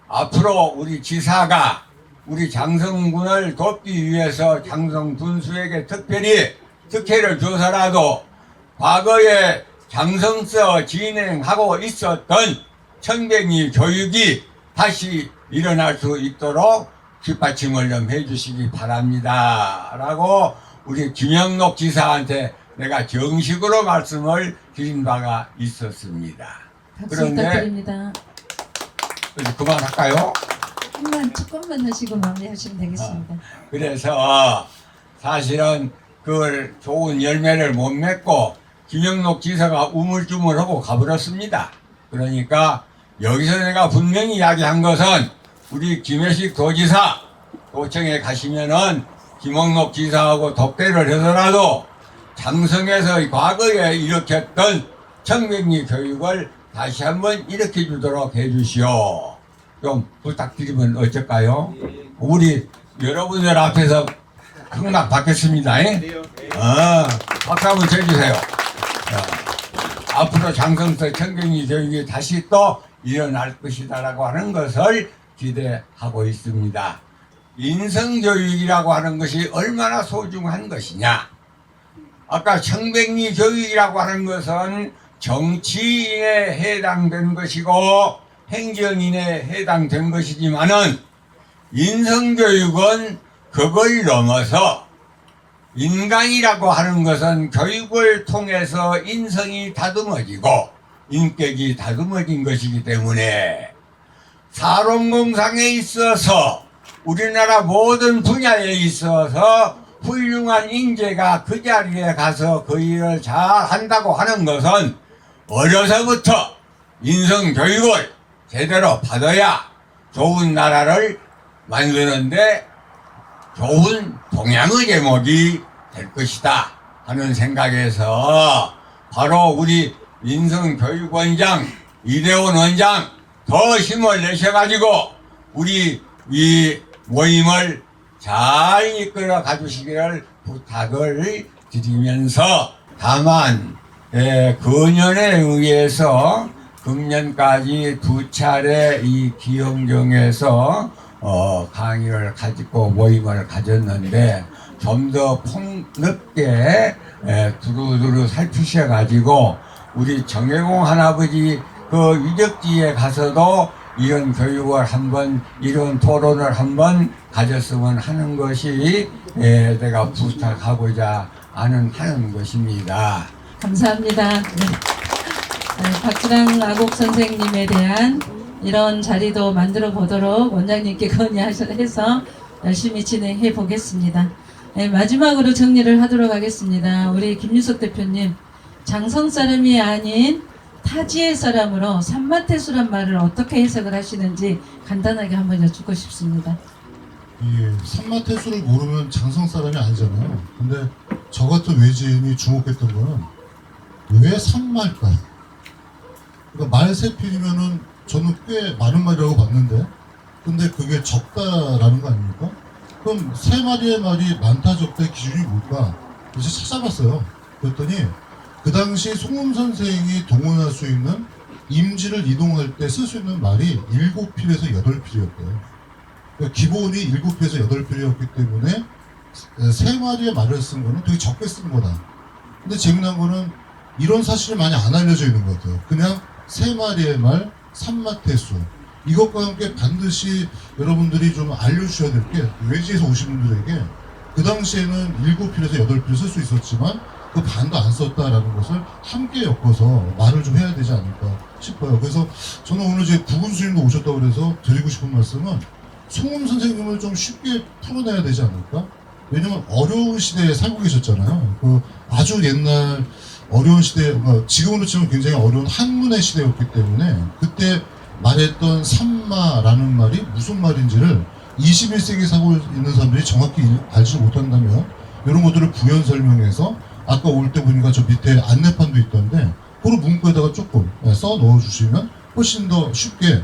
앞으로 우리 지사가 우리 장성군을 돕기 위해서 장성 군수에게 특별히 특혜를 줘서라도 과거에 장성서 진행하고 있었던 청백리 교육이 다시 일어날 수 있도록 뒷받침을 좀 해주시기 바랍니다. 라고 우리 김영록 지사한테 내가 정식으로 말씀을 드린 바가 있었습니다. 박수 부탁드립니다. 이제 그만할까요? 조금만 하시고 마무리하시면 되겠습니다. 그래서 사실은 그걸 좋은 열매를 못 맺고 김영록 지사가 우물쭈물하고 가버렸습니다. 그러니까 여기서 내가 분명히 이야기한 것은 우리 김혜식 도지사 도청에 가시면은 김영록 지사하고 독대를 해서라도 장성에서 과거에 일으켰던 청백리 교육을 다시 한번 일으켜 주도록 해주시오. 좀 부탁드리면 어쩔까요? 우리 여러분들 앞에서 큰막 받겠습니다. 박수 한번 쳐주세요. 앞으로 장성서 청백리 교육이 다시 또 일어날 것이다라고 하는 것을 기대하고 있습니다. 인성교육이라고 하는 것이 얼마나 소중한 것이냐. 아까 청백리 교육이라고 하는 것은 정치인에 해당된 것이고 행정인에 해당된 것이지만은 인성교육은 그걸 넘어서 인간이라고 하는 것은 교육을 통해서 인성이 다듬어지고 인격이 다듬어진 것이기 때문에 사론공상에 있어서 우리나라 모든 분야에 있어서 훌륭한 인재가 그 자리에 가서 그 일을 잘 한다고 하는 것은 어려서부터 인성교육을 제대로 받아야 좋은 나라를 만드는데 좋은 동양의 제목이 될 것이다 하는 생각에서 바로 우리 인성교육원장 이대원 원장 더 힘을 내셔가지고 우리 이 모임을 잘 이끌어 가주시기를 부탁을 드리면서 다만 근연에 의해서 금년까지 2차례 이 기영정에서 강의를 가지고 모임을 가졌는데 좀 더 폭넓게 두루두루 살피셔가지고 우리 정혜공 할아버지 그 유적지에 가서도 이런 교육을 한번 이런 토론을 한번 가졌으면 하는 것이 내가 부탁하고자 하는 것입니다. 감사합니다. 박주랑 아곡 선생님에 대한 이런 자리도 만들어 보도록 원장님께 건의해서 열심히 진행해 보겠습니다. 마지막으로 정리를 하도록 하겠습니다. 우리 김유석 대표님, 장성 사람이 아닌 타지의 사람으로 산마태수란 말을 어떻게 해석을 하시는지 간단하게 한번 여쭙고 싶습니다. 예, 산마태수를 모르면 장성 사람이 아니잖아요. 근데 저 같은 외지인이 주목했던 거는 왜 산말까요? 그러니까 말 세 필이면은 저는 꽤 많은 말이라고 봤는데, 근데 그게 적다라는 거 아닙니까? 그럼 세 마리의 말이 많다 적다의 기준이 뭘까? 그래서 찾아봤어요. 그랬더니 그 당시 송음 선생이 동원할 수 있는 임지를 이동할 때 쓸 수 있는 말이 7필에서 8필이었대요. 그러니까 기본이 7필에서 8필이었기 때문에 세 마리의 말을 쓴 거는 되게 적게 쓴 거다. 근데 재미난 거는 이런 사실이 많이 안 알려져 있는 것 같아요. 그냥 세 마리의 말, 산마태수. 이것과 함께 반드시 여러분들이 좀 알려주셔야 될 게, 외지에서 오신 분들에게 그 당시에는 7필에서 8필을 쓸 수 있었지만 그 반도 안 썼다라는 것을 함께 엮어서 말을 좀 해야 되지 않을까 싶어요. 그래서 저는 오늘 이제 부군 스님도 오셨다고 그래서 드리고 싶은 말씀은 송음 선생님을 좀 쉽게 풀어내야 되지 않을까? 왜냐면 어려운 시대에 살고 계셨잖아요. 그 아주 옛날 어려운 시대, 지금으로 치면 굉장히 어려운 한문의 시대였기 때문에 그때 말했던 산마라는 말이 무슨 말인지를 21세기 살고 있는 사람들이 정확히 알지 못한다면 이런 것들을 부연 설명해서 아까 올 때 보니까 저 밑에 안내판도 있던데 그 문구에다가 조금 써 넣어주시면 훨씬 더 쉽게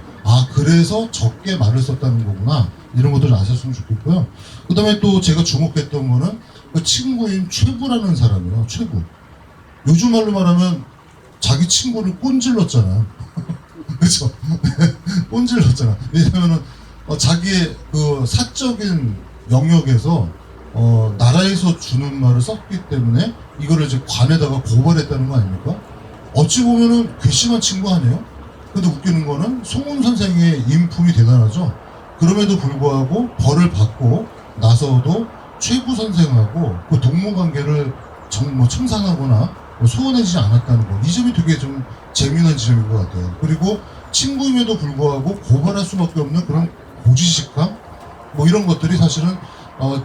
그래서 적게 말을 썼다는 거구나 이런 것들을 아셨으면 좋겠고요. 그 다음에 또 제가 주목했던 거는 그 친구인 최부라는 사람이에요. 최부. 요즘 말로 말하면 자기 친구를 꼰질렀잖아요. 그렇죠? 꼰질렀잖아. 왜냐면은 자기의 그 사적인 영역에서 나라에서 주는 말을 썼기 때문에 이거를 이제 관에다가 고발했다는 거 아닙니까? 어찌 보면은 괘씸한 친구 아니에요? 근데 웃기는 거는 송은 선생의 인품이 대단하죠. 그럼에도 불구하고 벌을 받고 나서도 최부 선생하고 그 동무관계를 청산하거나 소원해지지 않았다는 거. 이 점이 되게 좀 재미난 지점인 것 같아요. 그리고 친구임에도 불구하고 고발할 수밖에 없는 그런 고지식감? 이런 것들이 사실은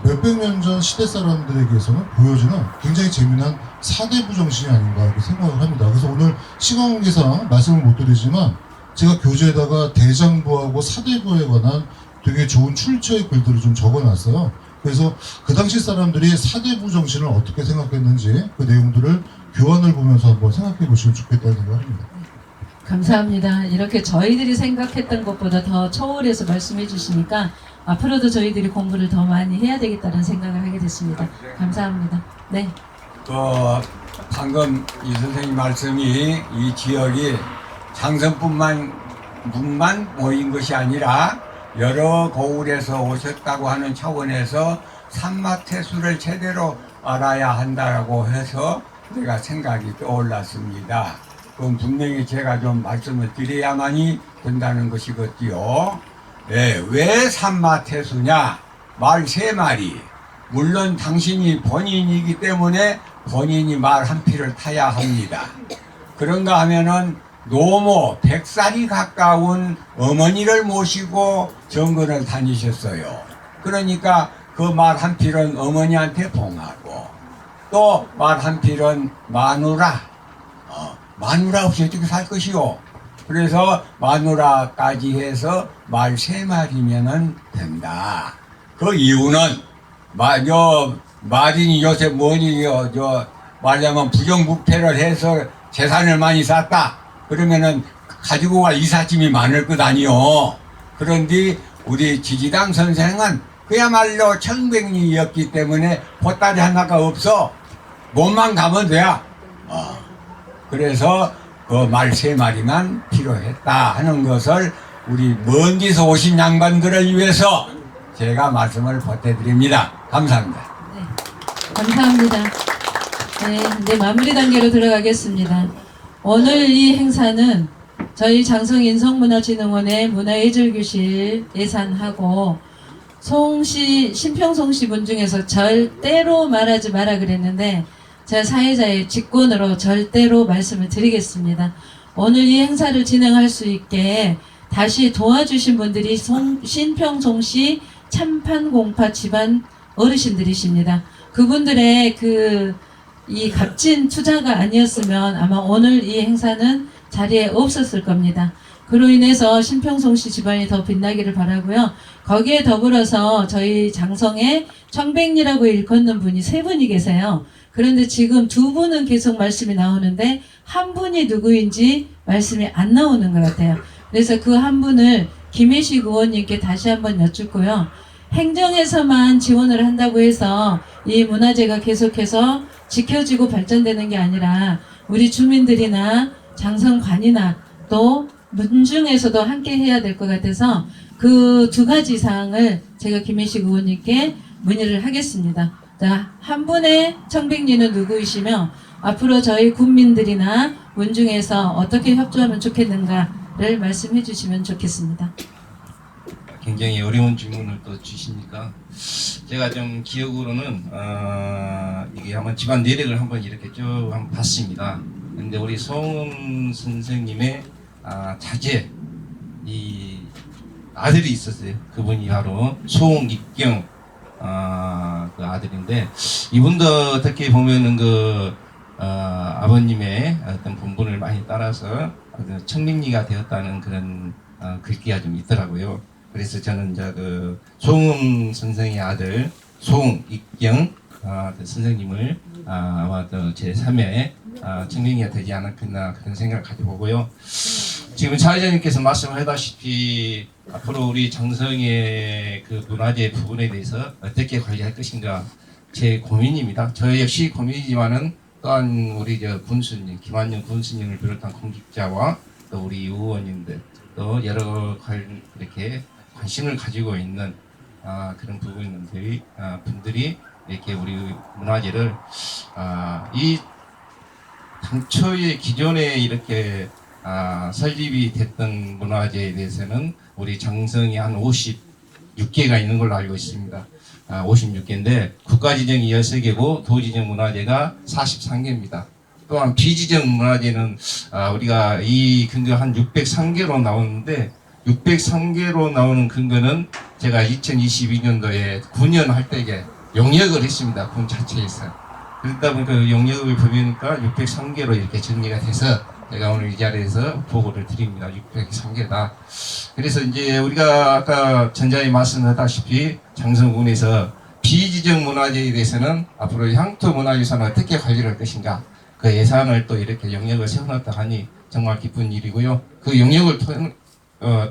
몇백 년 전 시대 사람들에게서는 보여지는 굉장히 재미난 사대부 정신이 아닌가 이렇게 생각을 합니다. 그래서 오늘 시간 관계상 말씀을 못 드리지만 제가 교재에다가 대장부하고 사대부에 관한 되게 좋은 출처의 글들을 좀 적어놨어요. 그래서 그 당시 사람들이 사대부 정신을 어떻게 생각했는지 그 내용들을 교환을 보면서 한번 생각해 보시면 좋겠다는 생각을 합니다. 감사합니다. 이렇게 저희들이 생각했던 것보다 더 초월해서 말씀해 주시니까 앞으로도 저희들이 공부를 더 많이 해야 되겠다는 생각을 하게 됐습니다. 감사합니다. 네. 방금 이 선생님 말씀이 이 지역이 장성뿐만 모인 것이 아니라 여러 고을에서 오셨다고 하는 차원에서 산마태수를 제대로 알아야 한다고 해서 내가 생각이 떠올랐습니다. 그건 분명히 제가 좀 말씀을 드려야만이 된다는 것이거든요. 왜 산마태수냐? 말 세 마리. 물론 당신이 본인이기 때문에 본인이 말 한 피를 타야 합니다. 그런가 하면은 노모 100살이 가까운 어머니를 모시고 정근을 다니셨어요. 그러니까 그 말 한 필은 어머니한테 봉하고 또 말 한 필은 마누라 마누라 없이 어떻게 살 것이요. 그래서 마누라까지 해서 말 세 마리면은 된다. 그 이유는 말인이 요새 말하자면 부정부패를 해서 재산을 많이 쌓았다. 그러면은 가지고 갈 이삿짐이 많을 것 아니요. 그런데 우리 지지당 선생은 그야말로 청백리였기 때문에 보따리 하나가 없어. 몸만 가면 돼야. 그래서 그 말 세 마리만 필요했다 하는 것을 우리 먼 데서 오신 양반들을 위해서 제가 말씀을 보태드립니다. 감사합니다. 네. 감사합니다. 네, 이제 마무리 단계로 들어가겠습니다. 오늘 이 행사는 저희 장성인성문화진흥원의 문화예절교실 예산하고 신평송시 분 중에서 절대로 말하지 마라 그랬는데 제가 사회자의 직권으로 절대로 말씀을 드리겠습니다. 오늘 이 행사를 진행할 수 있게 다시 도와주신 분들이 신평송시 참판공파 집안 어르신들이십니다. 그분들의 이 값진 투자가 아니었으면 아마 오늘 이 행사는 자리에 없었을 겁니다. 그로 인해서 신평송시 집안이 더 빛나기를 바라고요. 거기에 더불어서 저희 장성에 청백리라고 일컫는 분이 세 분이 계세요. 그런데 지금 두 분은 계속 말씀이 나오는데 한 분이 누구인지 말씀이 안 나오는 것 같아요. 그래서 그 한 분을 김혜식 의원님께 다시 한번 여쭙고요. 행정에서만 지원을 한다고 해서 이 문화재가 계속해서 지켜지고 발전되는 게 아니라 우리 주민들이나 장성관이나 또 문중에서도 함께 해야 될 것 같아서 그 두 가지 사항을 제가 김혜식 의원님께 문의를 하겠습니다. 자, 한 분의 청백리는 누구이시며 앞으로 저희 군민들이나 문중에서 어떻게 협조하면 좋겠는가를 말씀해 주시면 좋겠습니다. 굉장히 어려운 질문을 또 주시니까 제가 좀 기억으로는 이게 한번 집안 내력을 한번 이렇게 쭉 한번 봤습니다. 근데 우리 송은 선생님의 자제 이 아들이 있었어요. 그분이 바로 송익경 그 아들인데 이분도 어떻게 보면은 아버님의 어떤 본분을 많이 따라서 청림리가 되었다는 그런 글귀가 좀 있더라고요. 그래서 저는 이제 그 송음 선생의 아들 송익경 그 선생님을 아마 제 3회 청명이가 되지 않았겠나 그런 생각을 가지고 보고요. 지금 사회자님께서 말씀하다시피 앞으로 우리 장성의 그 문화재 부분에 대해서 어떻게 관리할 것인가 제 고민입니다. 저 역시 고민이지만은 또한 우리 군수님 김한영 군수님을 비롯한 공직자와 또 우리 의원님들 또 여러 이렇게 관심을 가지고 있는 그런 부분들이 분들이 이렇게 우리 문화재를 이 당초에 기존에 이렇게 설립이 됐던 문화재에 대해서는 우리 장성이 한 56개가 있는 걸로 알고 있습니다. 56개인데 국가지정이 6개고 도지정 문화재가 43개입니다. 또한 비지정 문화재는 우리가 이 근거 한 603개로 나오는데 603개로 나오는 근거는 제가 2022년도에 9년 할 때에 용역을 했습니다. 군 자체에서. 그러다 보니까 그 용역을 보니까 603개로 이렇게 정리가 돼서 제가 오늘 이 자리에서 보고를 드립니다. 603개다. 그래서 이제 우리가 아까 전자에 말씀하다시피 장성군에서 비지정 문화재에 대해서는 앞으로 향토 문화유산을 어떻게 관리를 할 것인가 그 예산을 또 이렇게 용역을 세워놨다 하니 정말 기쁜 일이고요. 그 용역을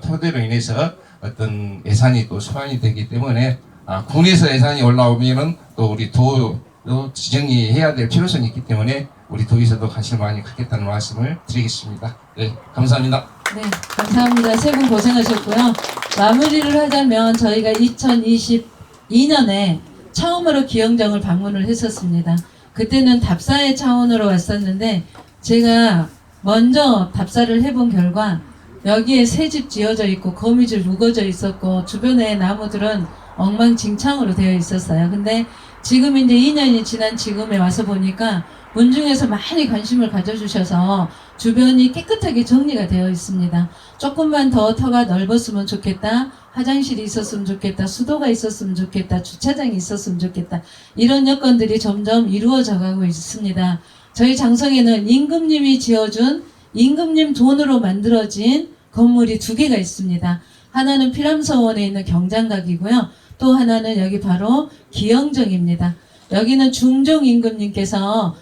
토대로 인해서 어떤 예산이 또 소환이 되기 때문에 군에서 예산이 올라오면은 또 우리 도도 지정이 해야 될 필요성이 있기 때문에 우리 도에서도 관심을 많이 갖겠다는 말씀을 드리겠습니다. 네, 감사합니다. 네, 감사합니다. 세 분 고생하셨고요. 마무리를 하자면 저희가 2022년에 처음으로 기영정을 방문을 했었습니다. 그때는 답사의 차원으로 왔었는데 제가 먼저 답사를 해본 결과 여기에 새집 지어져 있고 거미줄 우거져 있었고 주변의 나무들은 엉망진창으로 되어 있었어요. 근데 지금 이제 2년이 지난 지금에 와서 보니까 문중에서 많이 관심을 가져주셔서 주변이 깨끗하게 정리가 되어 있습니다. 조금만 더 터가 넓었으면 좋겠다. 화장실이 있었으면 좋겠다. 수도가 있었으면 좋겠다. 주차장이 있었으면 좋겠다. 이런 여건들이 점점 이루어져 가고 있습니다. 저희 장성에는 임금님이 지어준 임금님 돈으로 만들어진 건물이 2개가 있습니다. 하나는 피람서원에 있는 경장각이고요. 또 하나는 여기 바로 기영정입니다. 여기는 중종 임금님께서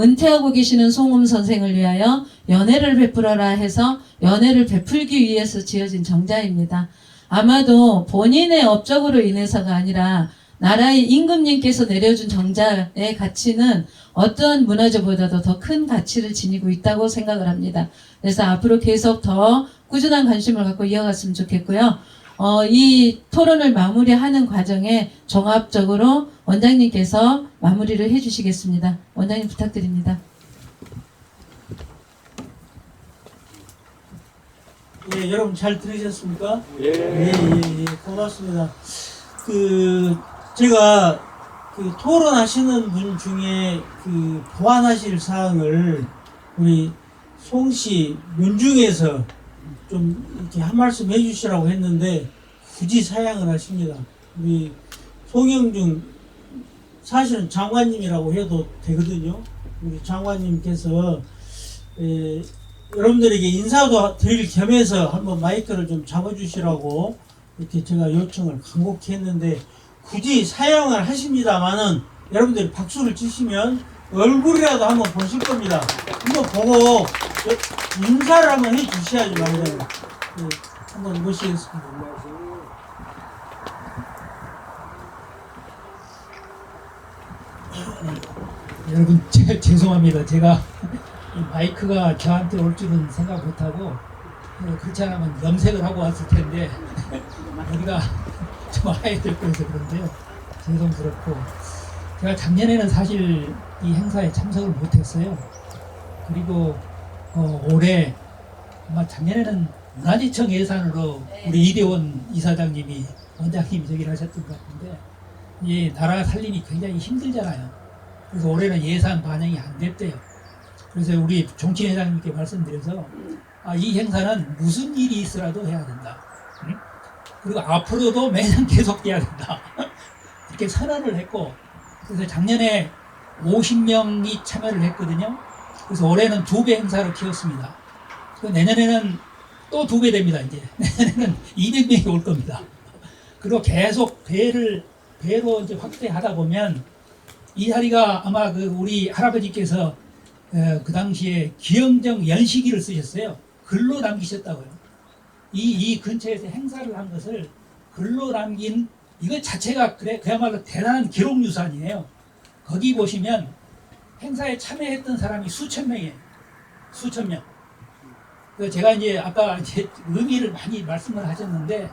은퇴하고 계시는 송음 선생을 위하여 연회를 베풀어라 해서 연회를 베풀기 위해서 지어진 정자입니다. 아마도 본인의 업적으로 인해서가 아니라 나라의 임금님께서 내려준 정자의 가치는 어떠한 문화재보다도 더 큰 가치를 지니고 있다고 생각을 합니다. 그래서 앞으로 계속 더 꾸준한 관심을 갖고 이어갔으면 좋겠고요. 이 토론을 마무리하는 과정에 종합적으로 원장님께서 마무리를 해주시겠습니다. 원장님 부탁드립니다. 예, 여러분 잘 들으셨습니까? 예, 고맙습니다. 제가 토론하시는 분 중에 보완하실 사항을 우리 송씨 문중에서 좀 이렇게 한 말씀 해주시라고 했는데 굳이 사양을 하십니다. 우리 송영중 사실은 장관님이라고 해도 되거든요. 우리 장관님께서 여러분들에게 인사도 드릴 겸해서 한번 마이크를 좀 잡아주시라고 이렇게 제가 요청을 간곡히 했는데 굳이 사양을 하십니다만은 여러분들이 박수를 치시면 얼굴이라도 한번 보실 겁니다. 한번 보고 인사를 한번 해 주셔야지 말이에요. 네, 한번 모시겠습니다. 여러분 죄송합니다. 제가 이 마이크가 저한테 올 줄은 생각 못하고 그렇지 않으면 염색을 하고 왔을 텐데 우리가 좀 와야 될 거여서 그런데요. 죄송스럽고 제가 작년에는 사실 이 행사에 참석을 못했어요. 그리고 올해 아마 작년에는 문화재청 예산으로 우리 이대원 이사장님이 원장님이 저기를 하셨던 것 같은데 이 나라 살림이 굉장히 힘들잖아요. 그래서 올해는 예산 반영이 안 됐대요. 그래서 우리 종친 회장님께 말씀드려서 이 행사는 무슨 일이 있어라도 해야 된다. 응? 그리고 앞으로도 매년 계속돼야 된다. 이렇게 선언을 했고 그래서 작년에 50명이 참여를 했거든요. 그래서 올해는 2배 행사로 키웠습니다. 내년에는 또 2배 됩니다. 이제 내년에는 200명이 올 겁니다. 그리고 계속 배로 이제 확대하다 보면 이 자리가 아마 그 우리 할아버지께서 그 당시에 기영정 연시기를 쓰셨어요. 글로 남기셨다고요. 이 근처에서 행사를 한 것을 글로 남긴 이것 자체가 그야말로 대단한 기록 유산이에요. 거기 보시면 행사에 참여했던 사람이 수천 명이에요. 수천 명. 제가 이제 아까 이제 의미를 많이 말씀을 하셨는데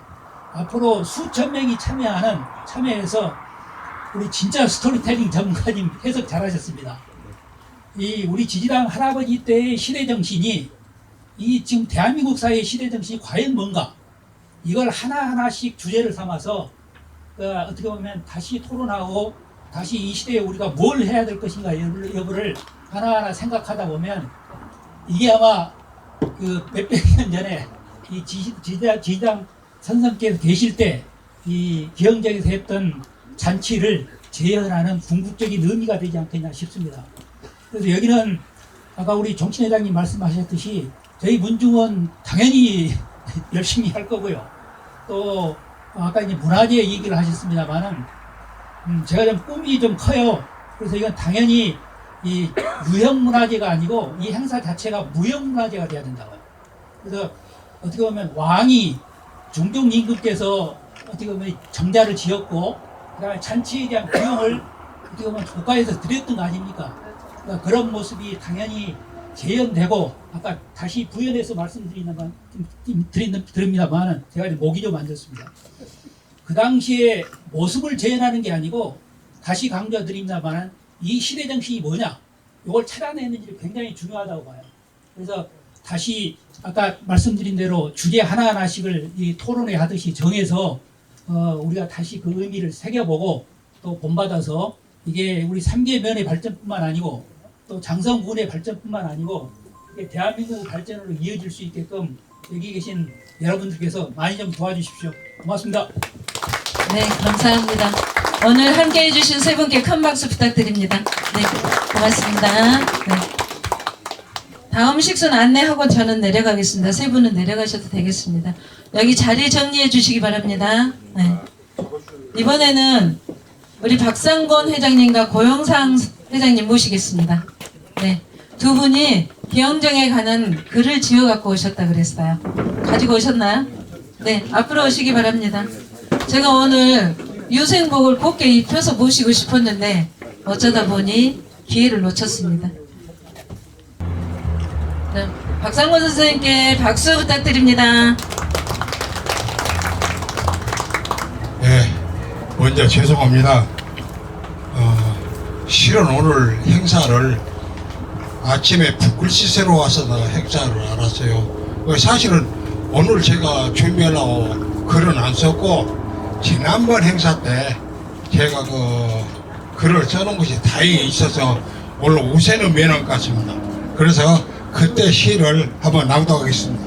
앞으로 수천 명이 참여해서 우리 진짜 스토리텔링 전문가님 해석 잘하셨습니다. 이 우리 지지당 할아버지 때의 시대 정신이 이 지금 대한민국 사회의 시대 정신이 과연 뭔가 이걸 하나하나씩 주제를 삼아서 어떻게 보면 다시 토론하고 다시 이 시대에 우리가 뭘 해야 될 것인가 여부를 하나하나 생각하다 보면 이게 아마 그 몇백 년 전에 이 지지당 선생께서 계실 때 이 기영정에서 했던 잔치를 재현하는 궁극적인 의미가 되지 않겠냐 싶습니다. 그래서 여기는 아까 우리 정친회장님 말씀하셨듯이 저희 문중은 당연히 열심히 할 거고요. 또 아까 이제 문화재 얘기를 하셨습니다만은 제가 좀 꿈이 좀 커요. 그래서 이건 당연히 이 유형 문화재가 아니고 이 행사 자체가 무형 문화재가 돼야 된다고요. 그래서 어떻게 보면 왕이 중종 임금께서 어떻게 보면 정자를 지었고 그다음에 잔치에 대한 비용을 어떻게 보면 국가에서 드렸던 거 아닙니까? 그러니까 그런 모습이 당연히 재현되고 아까 다시 부연해서 말씀드립니다만 제가 이제 목이 좀 안 좋습니다. 그 당시에 모습을 재현하는 게 아니고 다시 강조드립니다만 이 시대 정신이 뭐냐 이걸 찾아내는 일이 굉장히 중요하다고 봐요. 그래서 다시 아까 말씀드린 대로 주제 하나하나씩을 이 토론회 하듯이 정해서 우리가 다시 그 의미를 새겨보고 또 본받아서 이게 우리 3개 면의 발전뿐만 아니고 또 장성군의 발전뿐만 아니고 이게 대한민국 발전으로 이어질 수 있게끔 여기 계신 여러분들께서 많이 좀 도와주십시오. 고맙습니다. 네, 감사합니다. 오늘 함께 해주신 세 분께 큰 박수 부탁드립니다. 네, 고맙습니다. 네. 다음 식순 안내하고 저는 내려가겠습니다. 세 분은 내려가셔도 되겠습니다. 여기 자리 정리해 주시기 바랍니다. 네. 이번에는 우리 박상권 회장님과 고영상 회장님 모시겠습니다. 네, 두 분이 기영정에 관한 글을 지어 갖고 오셨다 그랬어요. 가지고 오셨나요? 네, 앞으로 오시기 바랍니다. 제가 오늘 유생복을 곱게 입혀서 모시고 싶었는데 어쩌다 보니 기회를 놓쳤습니다. 네, 박상권 선생님께 박수 부탁드립니다. 네, 먼저 죄송합니다. 실은 오늘 행사를 아침에 붓글씨새로 와서 행사를 알았어요. 사실은 오늘 제가 준비하려고 글은 안 썼고 지난번 행사 때 제가 그 글을 써놓은 것이 다행히 있어서 오늘 우세는 면한 것 같습니다. 그래서 그때 시를 한번 낭독하겠습니다.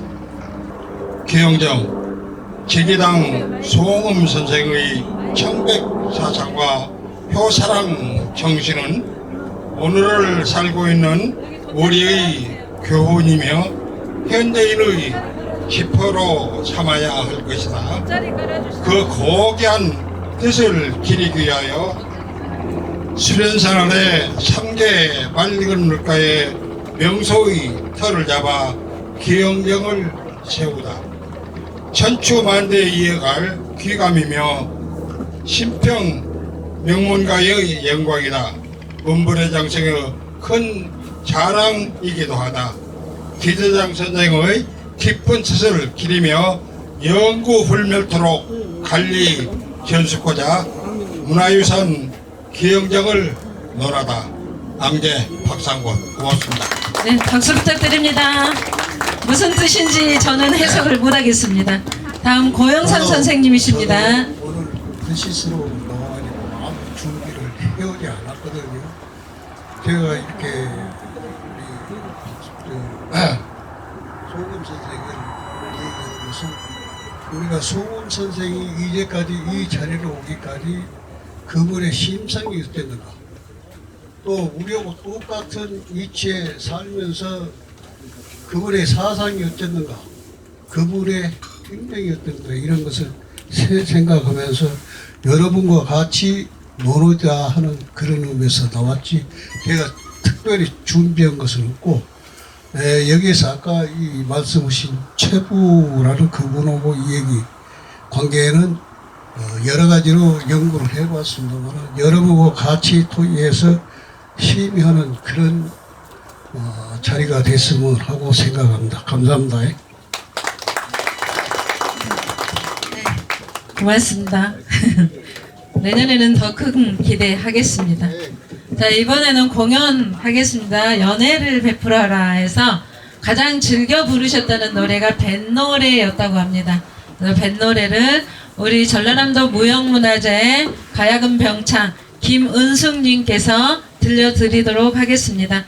기영정 지지당 송음 선생의 청백사상과 효사랑 정신은 오늘을 살고 있는 우리의 교훈이며 현대인의 지표로 삼아야 할 것이다. 그 고귀한 뜻을 기리기 위하여 수련생활의 3개 맑은 물가에 명소의 터를 잡아 기영정을 세우다. 천추만대에 이어갈 귀감이며 신평 명문가의 영광이다. 문불의 장성의 큰 자랑이기도 하다. 기대장 선생의 깊은 뜻을 기리며 영구불멸토록 관리 견숙하자 문화유산 기영정을 논하다. 암제 박상권. 고맙습니다. 네, 박수 부탁드립니다. 무슨 뜻인지 저는 해석을 못하겠습니다. 다음 고영상 선생님이십니다. 오늘 글씨스로 나와가지고 아무 준비를 해오지 않았거든요. 제가 이렇게 소금 선생을 얘기하는 것은 우리가 소금 선생이 이제까지 이 자리로 오기까지 그분의 심성이 어땠는가, 또 우리하고 똑같은 위치에 살면서 그분의 사상이 어땠는가, 그분의 굉장히 어떤 거 이런 것을 생각하면서 여러분과 같이 노노자 하는 그런 의미에서 나왔지 제가 특별히 준비한 것은 없고 여기에서 아까 이 말씀하신 최부라는 그분하고 이 얘기 관계는 여러 가지로 연구를 해봤습니다만 여러분과 같이 토의해서 심의하는 그런 자리가 됐으면 하고 생각합니다. 감사합니다. 고맙습니다. 내년에는 더 큰 기대하겠습니다. 자, 이번에는 공연하겠습니다. 연애를 베풀어라 해서 가장 즐겨 부르셨다는 노래가 뱃노래였다고 합니다. 그래서 뱃노래를 우리 전라남도 무형문화재의 가야금 병창 김은숙님께서 들려드리도록 하겠습니다.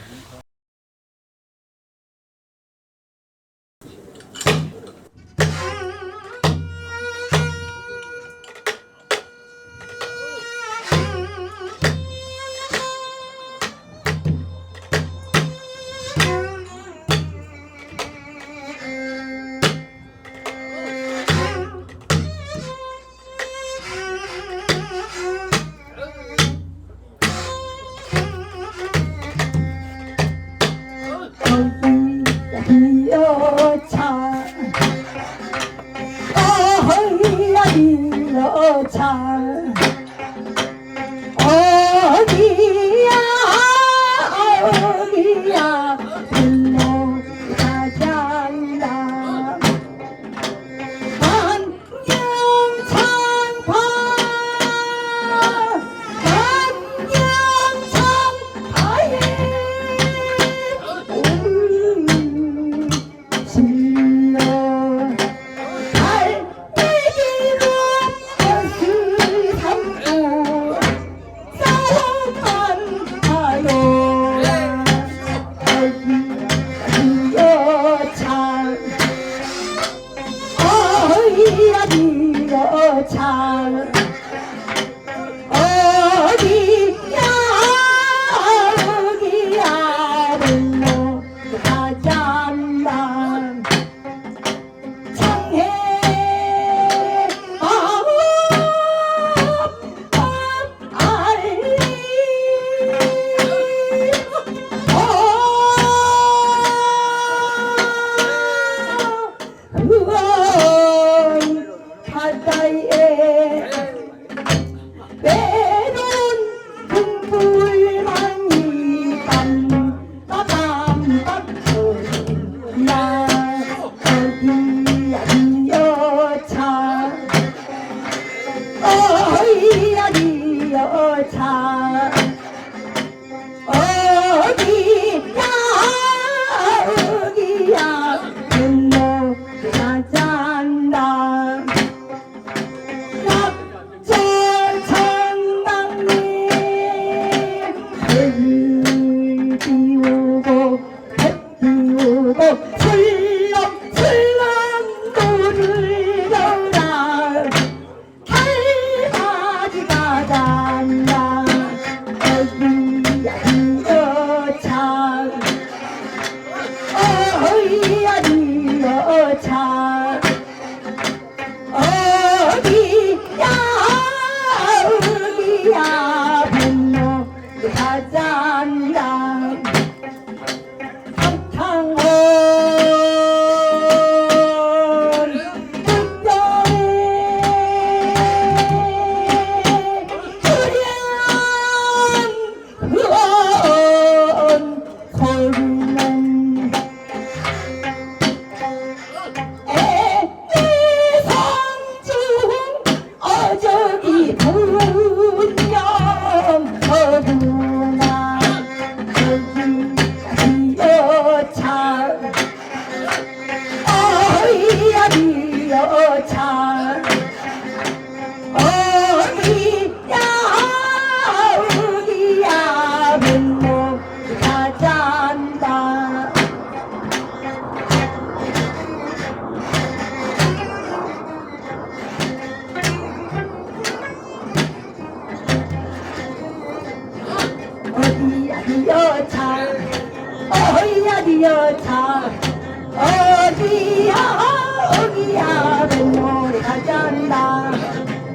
어디야 어기야 뱃놀이 가잔다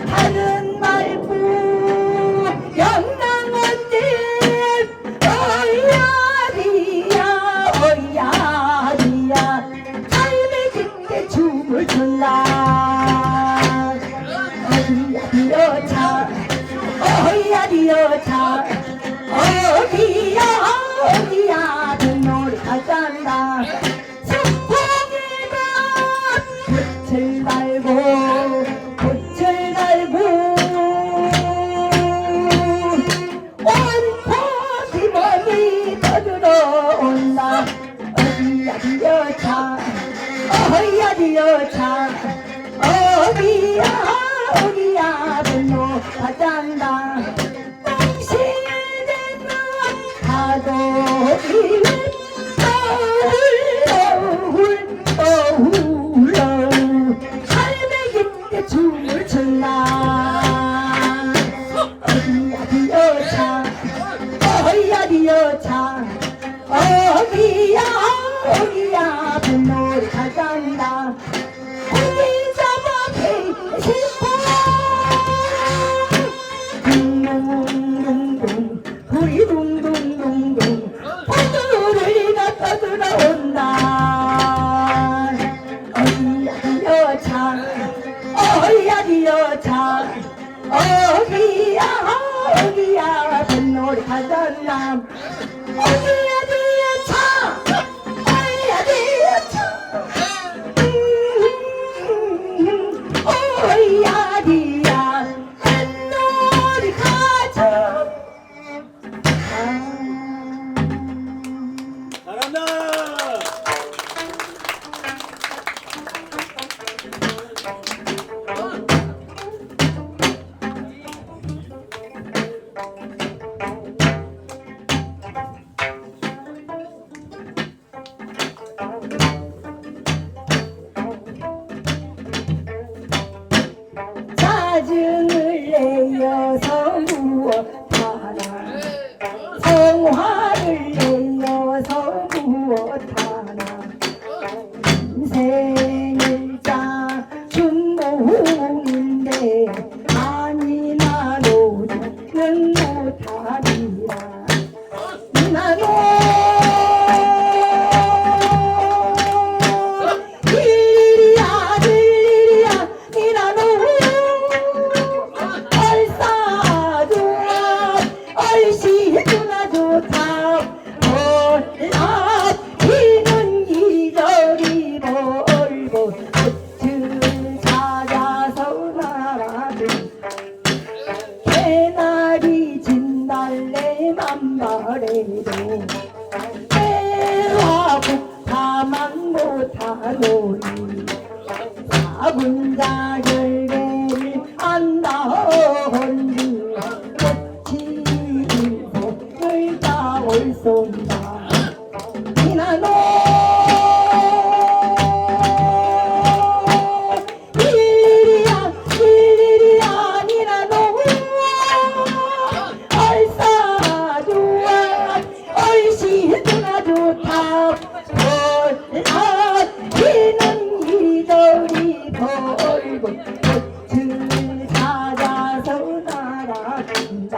하는 말고 영랑언니 어이야리야 어이야리야 삶의 깊게 춤을 춘다 어이야리여차 어이야리여차 어기야 어기야 뱃놀이 가잔다 sun풍이면 꽃을 달고 온 포기범이 떠들어온다 어디야 디여차 어디야 어디야 분노 가잔다 당신의 맘 가도리는 떠올러 삶의 깊게 춤을 춘다 어디야 디여차 어디야 디여차 어디야 어디야 분노를 가잔다 고기 잡아 싶어 둥둥둥둥 우리 둥둥둥둥 포도를 갖다 들어온다 어디야 디여차 어디야 디여차 어디야 어디야 분노를 가잔다 어디야 디여차 어디야 디여차 어디야 디야 분노를 가자 짜증을 내어서 무엇하나 성화를 내어서 무엇하나 인생을 짜준 모인데 아니 나 노지는 못하리라 나도 일이야 일이야 니나노 얼싸 좋아 얼씨 누나 좋다 피는 이저리 벌고 꽃을 찾아서 날아든 개나리 진달래만 바래도 때와 부타만 못하노니 사분자 결례를 안다언니 꽃이 인생을 다 올쏜다 니나노 일이야 일이야 니나노 얼싸 좋아 얼씨 누나 좋다 피는 이저리 벌고 꽃을 찾아서 날아간다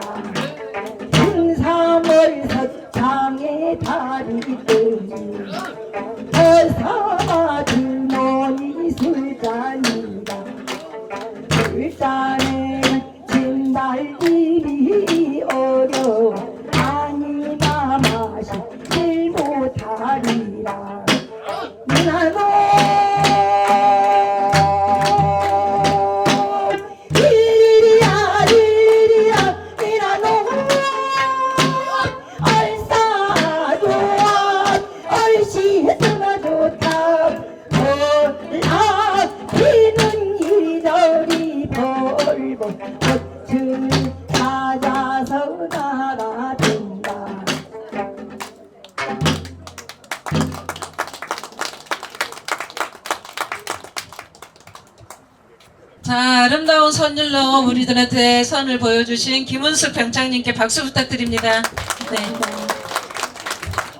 흰삼월 서창의 다리 뜨니 어사마 주머니 술잔이다 술잔에 진달길이 어려워 아니 나 마시질 못하리라 나도 일이야 일이야 니나노 얼싸 좋아 얼씨 누나 좋다 피는 이저리 벌고 꽃을 찾아서 날아든다 자, 아름다운 선율로 우리들한테 선을 보여주신 김은숙 병장님께 박수 부탁드립니다. 네.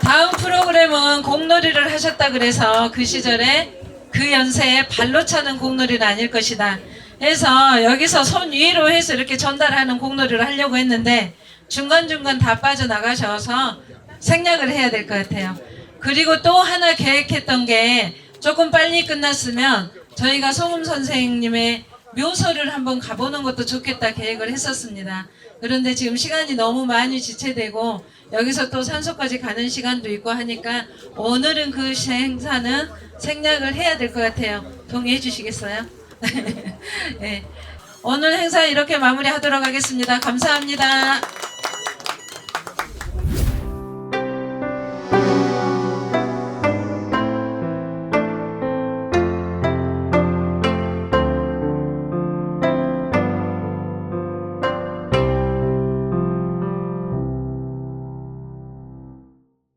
다음 프로그램은 공놀이를 하셨다 그래서 그 시절에 그 연세에 발로 차는 공놀이는 아닐 것이다 해서 여기서 손 위로 해서 이렇게 전달하는 공놀이를 하려고 했는데 중간중간 다 빠져나가셔서 생략을 해야 될 것 같아요. 그리고 또 하나 계획했던 게 조금 빨리 끝났으면 저희가 송음 선생님의 묘소를 한번 가보는 것도 좋겠다 계획을 했었습니다. 그런데 지금 시간이 너무 많이 지체되고 여기서 또 산소까지 가는 시간도 있고 하니까 오늘은 그 행사는 생략을 해야 될 것 같아요. 동의해 주시겠어요? 네. 오늘 행사 이렇게 마무리하도록 하겠습니다. 감사합니다.